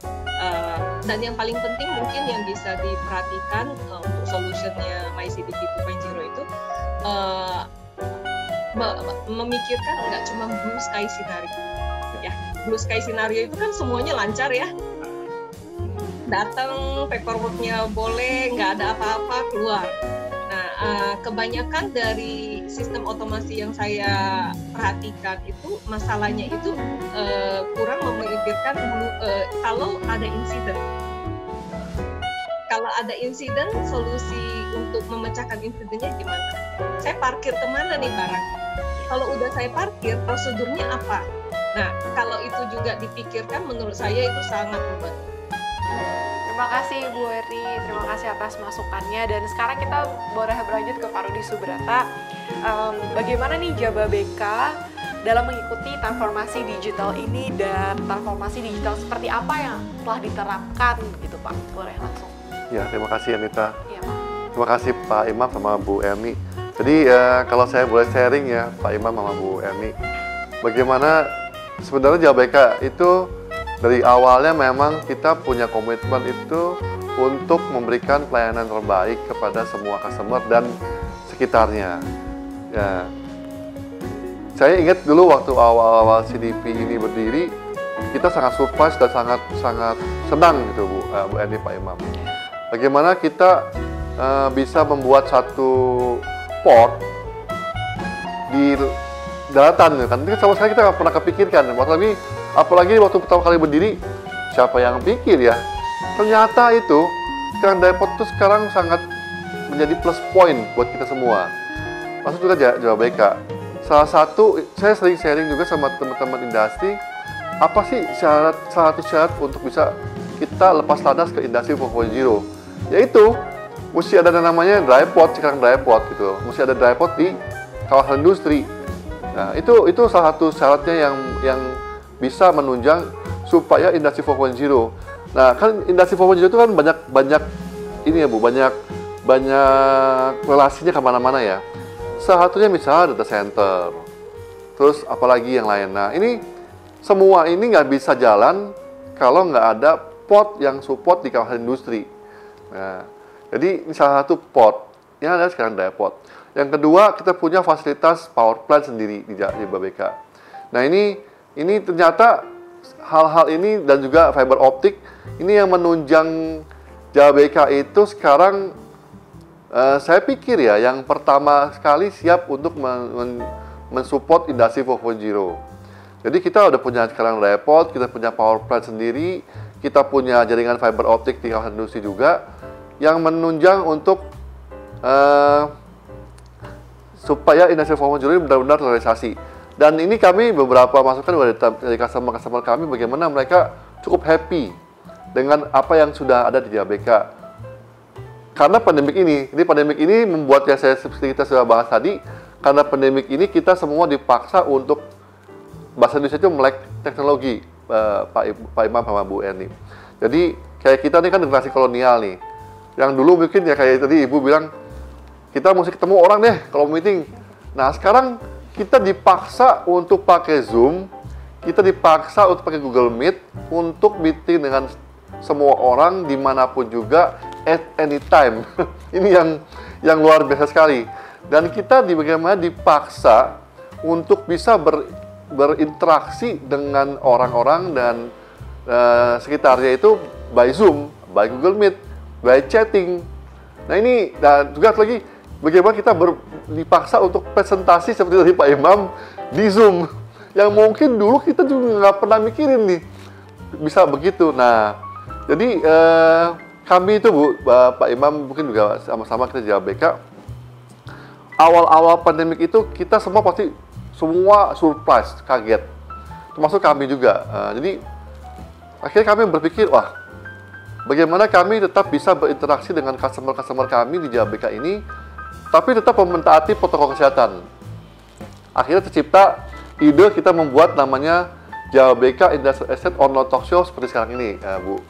dan yang paling penting mungkin yang bisa diperhatikan untuk solutionnya MyCDP 2.0 itu memikirkan nggak cuma blue sky scenario ya. Blue sky scenario itu kan semuanya lancar ya, datang paperworknya boleh, nggak ada apa-apa, keluar. Nah, kebanyakan dari sistem otomasi yang saya perhatikan itu masalahnya itu kurang memikirkan kalau ada insiden. Kalau ada insiden, solusi untuk memecahkan insidennya gimana? Saya parkir kemana nih barang? Kalau udah saya parkir, prosedurnya apa? Nah, kalau itu juga dipikirkan, menurut saya itu sangat membantu. Terima kasih Bu Erni, terima kasih atas masukannya. Dan sekarang kita boleh berlanjut ke Pak Rudi Subrata. Bagaimana nih Jababeka dalam mengikuti transformasi digital ini, dan transformasi digital seperti apa yang telah diterapkan gitu Pak? Boleh langsung. Ya, terima kasih Anita. Iya Pak. Terima kasih Pak Imam sama Bu Erni. Jadi kalau saya boleh sharing ya Pak Imam sama Bu Erni, bagaimana sebenarnya Jababeka itu dari awalnya memang kita punya komitmen itu untuk memberikan pelayanan terbaik kepada semua customer dan sekitarnya. Ya, saya ingat dulu waktu awal-awal CDP ini berdiri, kita sangat surprise dan sangat senang gitu Bu Erni, Pak Imam. Bagaimana kita bisa membuat satu port di daratan kan? Itu sama sekali kita nggak pernah kepikirkan. Apalagi waktu pertama kali berdiri, siapa yang pikir ya? Ternyata itu Sekarang Dayport itu sekarang sangat menjadi plus point buat kita semua. Maksud juga Jababeka. Salah satu, saya sering sharing juga sama teman-teman industri, apa sih salah satu syarat untuk bisa kita lepas landas ke industri 4.0? Yaitu mesti ada namanya dry pot, sekarang dry pot gitu. Mesti ada dry pot di kawasan industri. Nah, itu salah satu syaratnya yang bisa menunjang supaya industri 4.0. Nah, kan industri 4.0 itu kan banyak ini ya Bu, banyak relasinya kemana-mana ya. Salah satunya misalnya data center, terus apalagi yang lain. Nah, ini semua ini nggak bisa jalan kalau nggak ada pot yang support di kawasan industri. Nah, jadi ini salah satu pot yang ada sekarang Dayport. Yang kedua, kita punya fasilitas power plant sendiri di Jababeka. Nah, ini ternyata hal-hal ini dan juga fiber optik ini yang menunjang Jababeka itu sekarang saya pikir ya yang pertama sekali siap untuk mensupport industri 4.0. Jadi kita udah punya sekarang Dayport, kita punya power plant sendiri, kita punya jaringan fiber optik di kawasan industri juga yang menunjang untuk supaya industri 4.0 ini benar-benar terrealisasi. Dan ini kami beberapa masukan dari customer kami bagaimana mereka cukup happy dengan apa yang sudah ada di Jababeka. Karena pandemik ini membuat ya seperti kita sudah bahas tadi, karena pandemik ini kita semua dipaksa untuk bahasa Indonesia itu melek teknologi, Pak Imam sama Bu Erni. Jadi kayak kita ini kan generasi kolonial nih, yang dulu mungkin ya kayak tadi Ibu bilang, kita mesti ketemu orang deh kalau meeting. Nah sekarang kita dipaksa untuk pakai Zoom, kita dipaksa untuk pakai Google Meet, untuk meeting dengan semua orang dimanapun juga, at any time. Ini yang luar biasa sekali. Dan kita bagaimana dipaksa untuk bisa berinteraksi dengan orang-orang dan sekitarnya itu by Zoom, by Google Meet, by chatting. Nah ini, dan juga lagi bagaimana kita dipaksa untuk presentasi seperti tadi Pak Imam di Zoom. Yang mungkin dulu kita juga nggak pernah mikirin nih bisa begitu. Nah, jadi kami itu Bu, Pak Imam mungkin juga sama-sama kita di Jababeka. Awal-awal pandemik itu kita semua pasti semua surprise, kaget. Termasuk kami juga. Jadi akhirnya kami berpikir, wah, bagaimana kami tetap bisa berinteraksi dengan customer kami di Jababeka ini, tapi tetap mentaati protokol kesehatan. Akhirnya tercipta ide kita membuat namanya JAWBK Industrial Estate Online Talk Show seperti sekarang ini, Bu.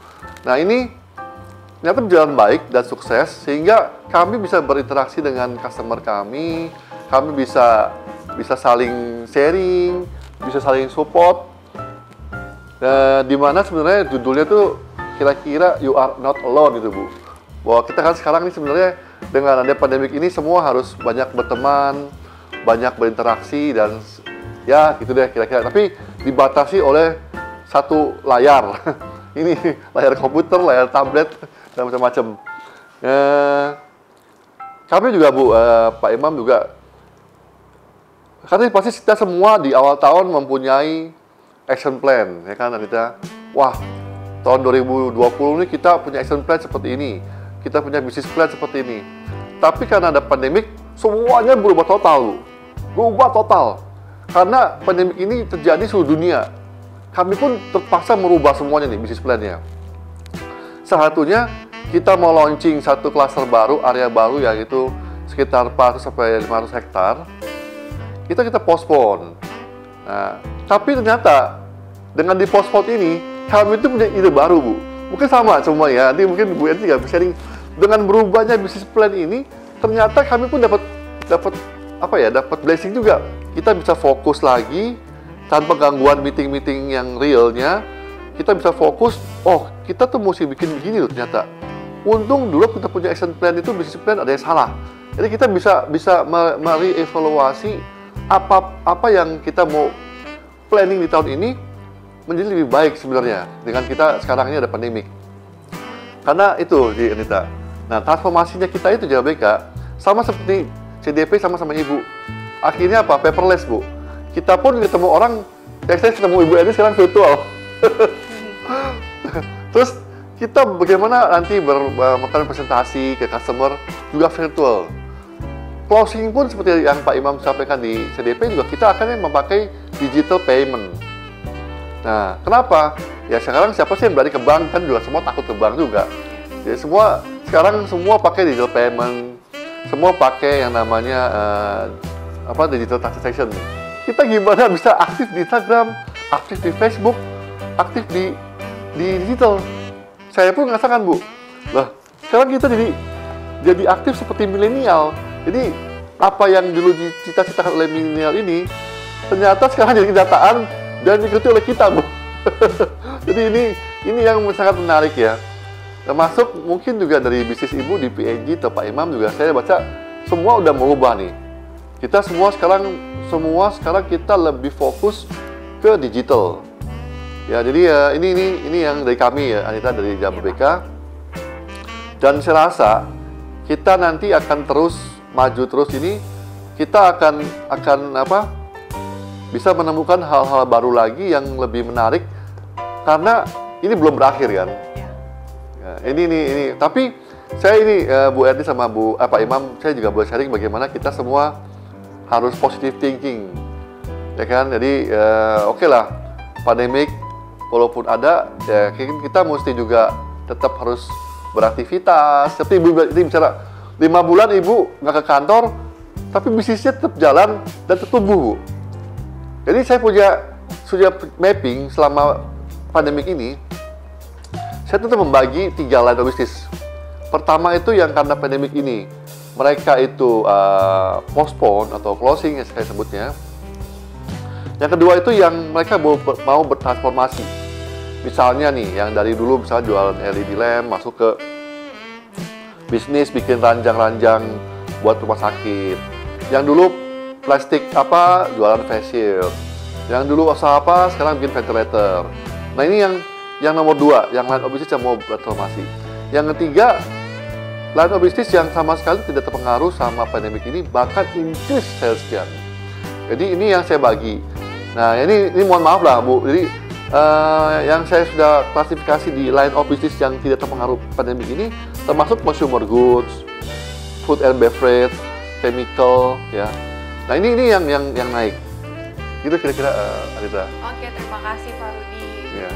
Nah, ini ternyata berjalan baik dan sukses, sehingga kami bisa berinteraksi dengan customer kami bisa saling sharing, bisa saling support. Di mana sebenarnya judulnya tuh kira-kira you are not alone gitu, Bu. Bahwa kita kan sekarang ini sebenarnya dengan ada pandemik ini semua harus banyak berteman, banyak berinteraksi, dan ya gitu deh kira-kira. Tapi dibatasi oleh satu layar. Ini layar komputer, layar tablet, dan macam-macam. Kami juga, Bu, Pak Imam juga, karena pasti kita semua di awal tahun mempunyai action plan, ya kan Anita? Wah, tahun 2020 ini kita punya action plan seperti ini, kita punya business plan seperti ini. Tapi karena ada pandemik, semuanya berubah total, Bu. Berubah total. Karena pandemik ini terjadi seluruh dunia. Kami pun terpaksa merubah semuanya nih, business plan-nya. Salah satunya, kita mau launching satu klaster baru, area baru, yaitu sekitar 400 sampai 500 hektar. Kita postpone. Nah, tapi ternyata dengan di postpone ini, kami itu punya ide baru, Bu. Mungkin sama semua ya. Nanti mungkin Bu Enti juga sharing. Dengan berubahnya bisnis plan ini, ternyata kami pun dapat blessing juga. Kita bisa fokus lagi tanpa gangguan meeting-meeting yang realnya. Kita bisa fokus. Oh, kita tuh mesti bikin begini loh ternyata. Untung dulu kita punya action plan itu bisnis plan ada yang salah. Jadi kita bisa merevaluasi apa yang kita mau planning di tahun ini menjadi lebih baik sebenarnya dengan kita sekarang ini ada pandemik. Karena itu di Anita. Nah, transformasinya kita itu JAWBK sama seperti CDP sama Ibu. Akhirnya apa? Paperless, Bu. Kita pun ketemu orang, saya ketemu Ibu ini sekarang virtual. Terus kita bagaimana nanti melakukan presentasi ke customer juga virtual. Closing pun seperti yang Pak Imam sampaikan di CDP juga kita akan memakai digital payment. Nah, kenapa? Ya sekarang siapa sih yang berani ke bank, kan juga semua takut ke bank juga. Jadi sekarang semua pakai digital payment, semua pakai yang namanya digital transaction. Kita gimana bisa aktif di Instagram, aktif di Facebook, aktif di digital? Saya pun merasakan, Bu. Lah, sekarang kita jadi aktif seperti milenial. Jadi apa yang dulu dicita-citakan oleh milenial ini ternyata sekarang jadi kenyataan dan diikuti oleh kita, Bu. Jadi ini yang sangat menarik ya. Termasuk mungkin juga dari bisnis Ibu di PNG atau Pak Imam juga saya baca semua udah merubah nih. Kita semua sekarang kita lebih fokus ke digital. Ya, jadi ini yang dari kami ya, Anita dari JAWBK. Dan saya rasa kita nanti akan terus maju terus ini, kita akan bisa menemukan hal-hal baru lagi yang lebih menarik karena ini belum berakhir kan. Ya, ini tapi saya ini Bu Erni sama Pak Imam, saya juga boleh sharing bagaimana kita semua harus positive thinking, ya kan. Jadi oke lah, pandemik walaupun ada, ya kita mesti juga tetap harus beraktivitas. Seperti Ibu ini bicara 5 bulan Ibu nggak ke kantor, tapi bisnisnya tetap jalan dan tertumbuh, Bu. Jadi saya sudah mapping selama pandemik ini, saya tetap membagi 3 line of business. Pertama itu yang karena pandemik ini, mereka itu postpone atau closing yang saya sebutnya. Yang kedua itu yang mereka mau bertransformasi. Misalnya nih, yang dari dulu misalnya jualan LED lamp masuk ke bisnis bikin ranjang-ranjang buat rumah sakit. Yang dulu plastik jualan face shield. Yang dulu usaha sekarang bikin ventilator. Nah ini yang nomor 2, yang line of business yang mau bertransformasi. Yang ketiga, line of business yang sama sekali tidak terpengaruh sama pandemik ini, bahkan increase sales-nya. Jadi ini yang saya bagi. Nah ini mohon maaf lah, Bu. Jadi yang saya sudah klasifikasi di line of business yang tidak terpengaruh pandemik ini termasuk consumer goods, food and beverage, chemical, ya. Nah ini yang naik. Gitu kira-kira, Anita. Oke, terima kasih Pak Rudi. Ya.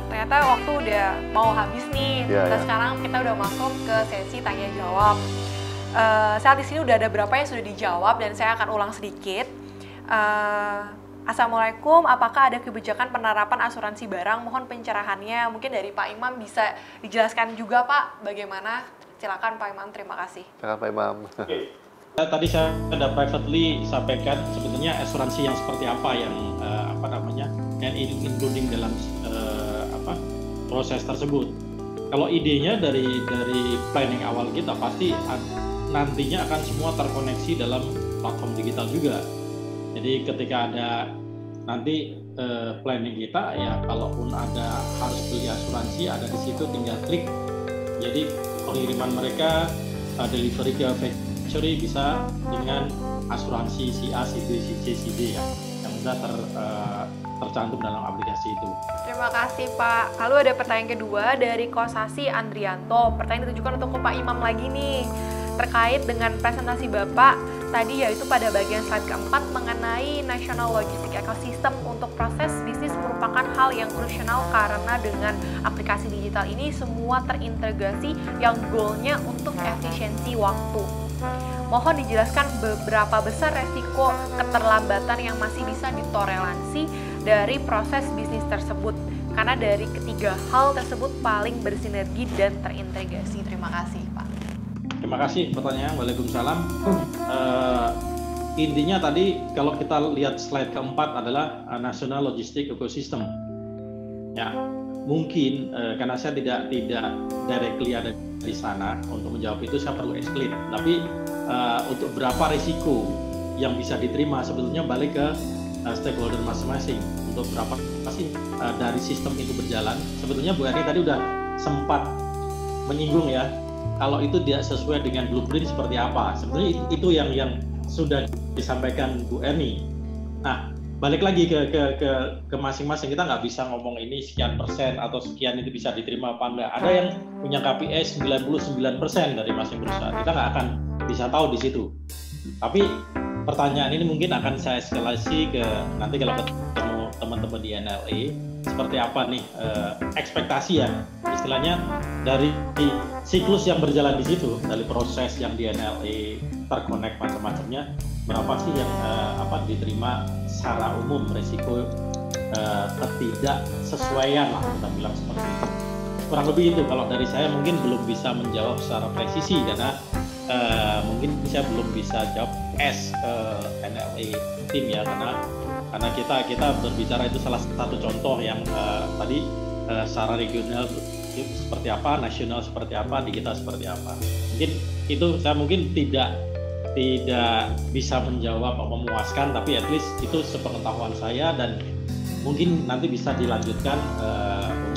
Ternyata waktu udah mau habis nih. Dan sekarang kita udah masuk ke sesi tanya jawab. Saat di sini udah ada berapa yang sudah dijawab dan saya akan ulang sedikit. Assalamualaikum, apakah ada kebijakan penerapan asuransi barang? Mohon pencerahannya. Mungkin dari Pak Imam bisa dijelaskan juga Pak, bagaimana? Silakan Pak Imam, terima kasih. Silakan Pak Imam. Tadi saya ada privately sampaikan sebenarnya asuransi yang seperti apa yang yang including dalam proses tersebut. Kalau idenya dari planning awal kita pasti nantinya akan semua terkoneksi dalam platform digital juga. Jadi ketika ada nanti planning kita ya, kalaupun ada harus beli asuransi ada di situ, tinggal klik. Jadi pengiriman mereka delivery ke factory bisa dengan asuransi si A, si B, si C, si D ya, yang sudah tercantum dalam aplikasi itu. Terima kasih Pak. Lalu ada pertanyaan kedua dari Kosasi Andrianto. Pertanyaan ditujukan untuk Pak Imam lagi nih, terkait dengan presentasi Bapak tadi, yaitu pada bagian slide keempat mengenai National Logistic Ecosystem. Untuk proses bisnis merupakan hal yang krusial karena dengan aplikasi digital ini semua terintegrasi yang goalnya untuk efisiensi waktu. Mohon dijelaskan beberapa besar resiko keterlambatan yang masih bisa ditoleransi dari proses bisnis tersebut, karena dari ketiga hal tersebut paling bersinergi dan terintegrasi. Terima kasih Pak. Terima kasih pertanyaan. Waalaikumsalam. Intinya tadi kalau kita lihat slide keempat adalah National Logistic Ecosystem. Ya, mungkin karena saya tidak directly ada di sana untuk menjawab itu, saya perlu explain. Tapi untuk berapa risiko yang bisa diterima sebetulnya balik ke stakeholder masing-masing. Untuk berapa sih dari sistem itu berjalan. Sebetulnya Bu Eri tadi udah sempat menyinggung ya, kalau itu tidak sesuai dengan blueprint seperti apa. Sebetulnya itu yang sudah disampaikan Bu Erni. Nah, balik lagi ke masing-masing, kita nggak bisa ngomong ini sekian persen atau sekian itu bisa diterima apa enggak. Ada yang punya KPI 99% dari masing perusahaan. Kita nggak akan bisa tahu di situ. Tapi pertanyaan ini mungkin akan saya eskalasi ke nanti kalau ketemu teman-teman di NLA, seperti apa nih ekspektasi ya, istilahnya dari siklus yang berjalan di situ, dari proses yang di NLA terkonek macam-macamnya, berapa sih yang diterima secara umum resiko ketidaksesuaian lah kita bilang seperti itu. Kurang lebih itu kalau dari saya, mungkin belum bisa menjawab secara presisi karena mungkin saya belum bisa jawab NLA tim ya, karena kita berbicara itu salah satu contoh yang tadi secara regional seperti apa, nasional seperti apa, digital seperti apa. Mungkin itu saya mungkin tidak bisa menjawab memuaskan, tapi at least itu sepengetahuan saya dan mungkin nanti bisa dilanjutkan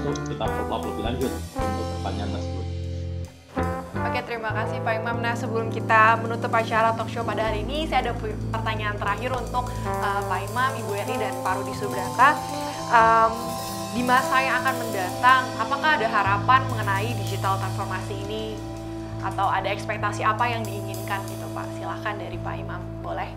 untuk kita follow up lebih lanjut untuk pertanyaan tersebut. Oke, terima kasih Pak Imam. Nah, sebelum kita menutup acara talk show pada hari ini, saya ada pertanyaan terakhir untuk Pak Imam, Ibu Eri, dan Pak Rudi Subrata. Di masa yang akan mendatang, apakah ada harapan mengenai digital transformasi ini? Atau ada ekspektasi apa yang diinginkan gitu Pak? Silakan dari Pak Imam, boleh.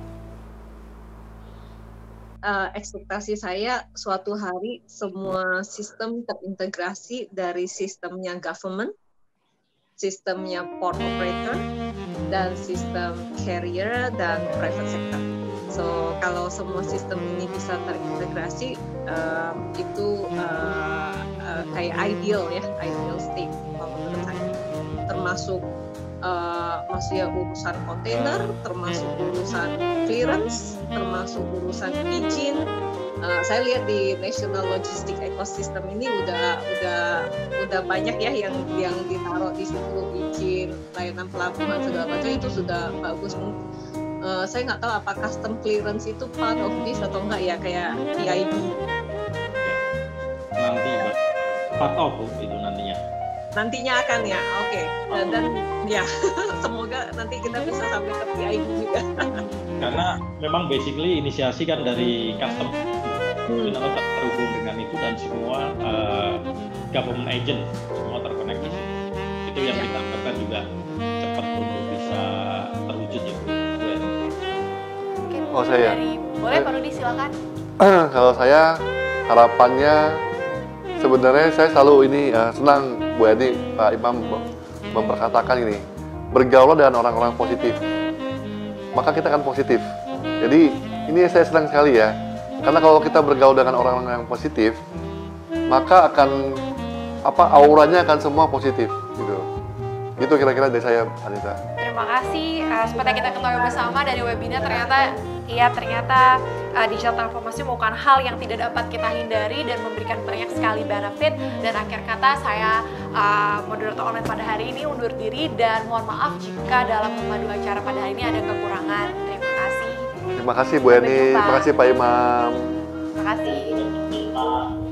Ekspektasi saya suatu hari semua sistem terintegrasi dari sistemnya government, sistemnya port operator, dan sistem carrier dan private sector. So kalau semua sistem ini bisa terintegrasi, itu kayak ideal state kalau menurut saya. Termasuk masih urusan kontainer, termasuk urusan clearance, termasuk urusan izin. Saya lihat di National Logistic Ecosystem ini udah banyak ya yang ditaruh di situ, izin, layanan pelabuhan segala macam itu sudah bagus. Saya nggak tahu apa custom clearance itu part of this atau enggak ya, kayak PID. Nanti part of itu nantinya akan ya, oke. Dan ya semoga nanti kita bisa sampai ke PID juga. Karena memang basically inisiasi kan dari custom, kita terhubung dengan itu dan semua government agent semua terkoneksi. Itu yang kita harapkan juga cepat untuk bisa terwujud ya. Oh saya. Boleh Pak Rudi, silakan. Kalau saya harapannya sebenarnya saya selalu ini senang Bu Edi, Pak Imam memperkatakan ini, bergaul dengan orang-orang positif, maka kita akan positif. Jadi ini saya senang sekali ya. Karena kalau kita bergaul dengan orang yang positif, maka akan auranya akan semua positif gitu. Gitu kira-kira dari saya, Anita. Terima kasih. Seperti yang kita ketahui bersama dari webinar, ternyata digital transformasi merupakan hal yang tidak dapat kita hindari dan memberikan banyak sekali benefit. Dan akhir kata saya, moderator online pada hari ini undur diri dan mohon maaf jika dalam memandu acara pada hari ini ada kekurangan. Terima kasih. Terima kasih Bu Eni, terima kasih Pak Imam. Terima kasih.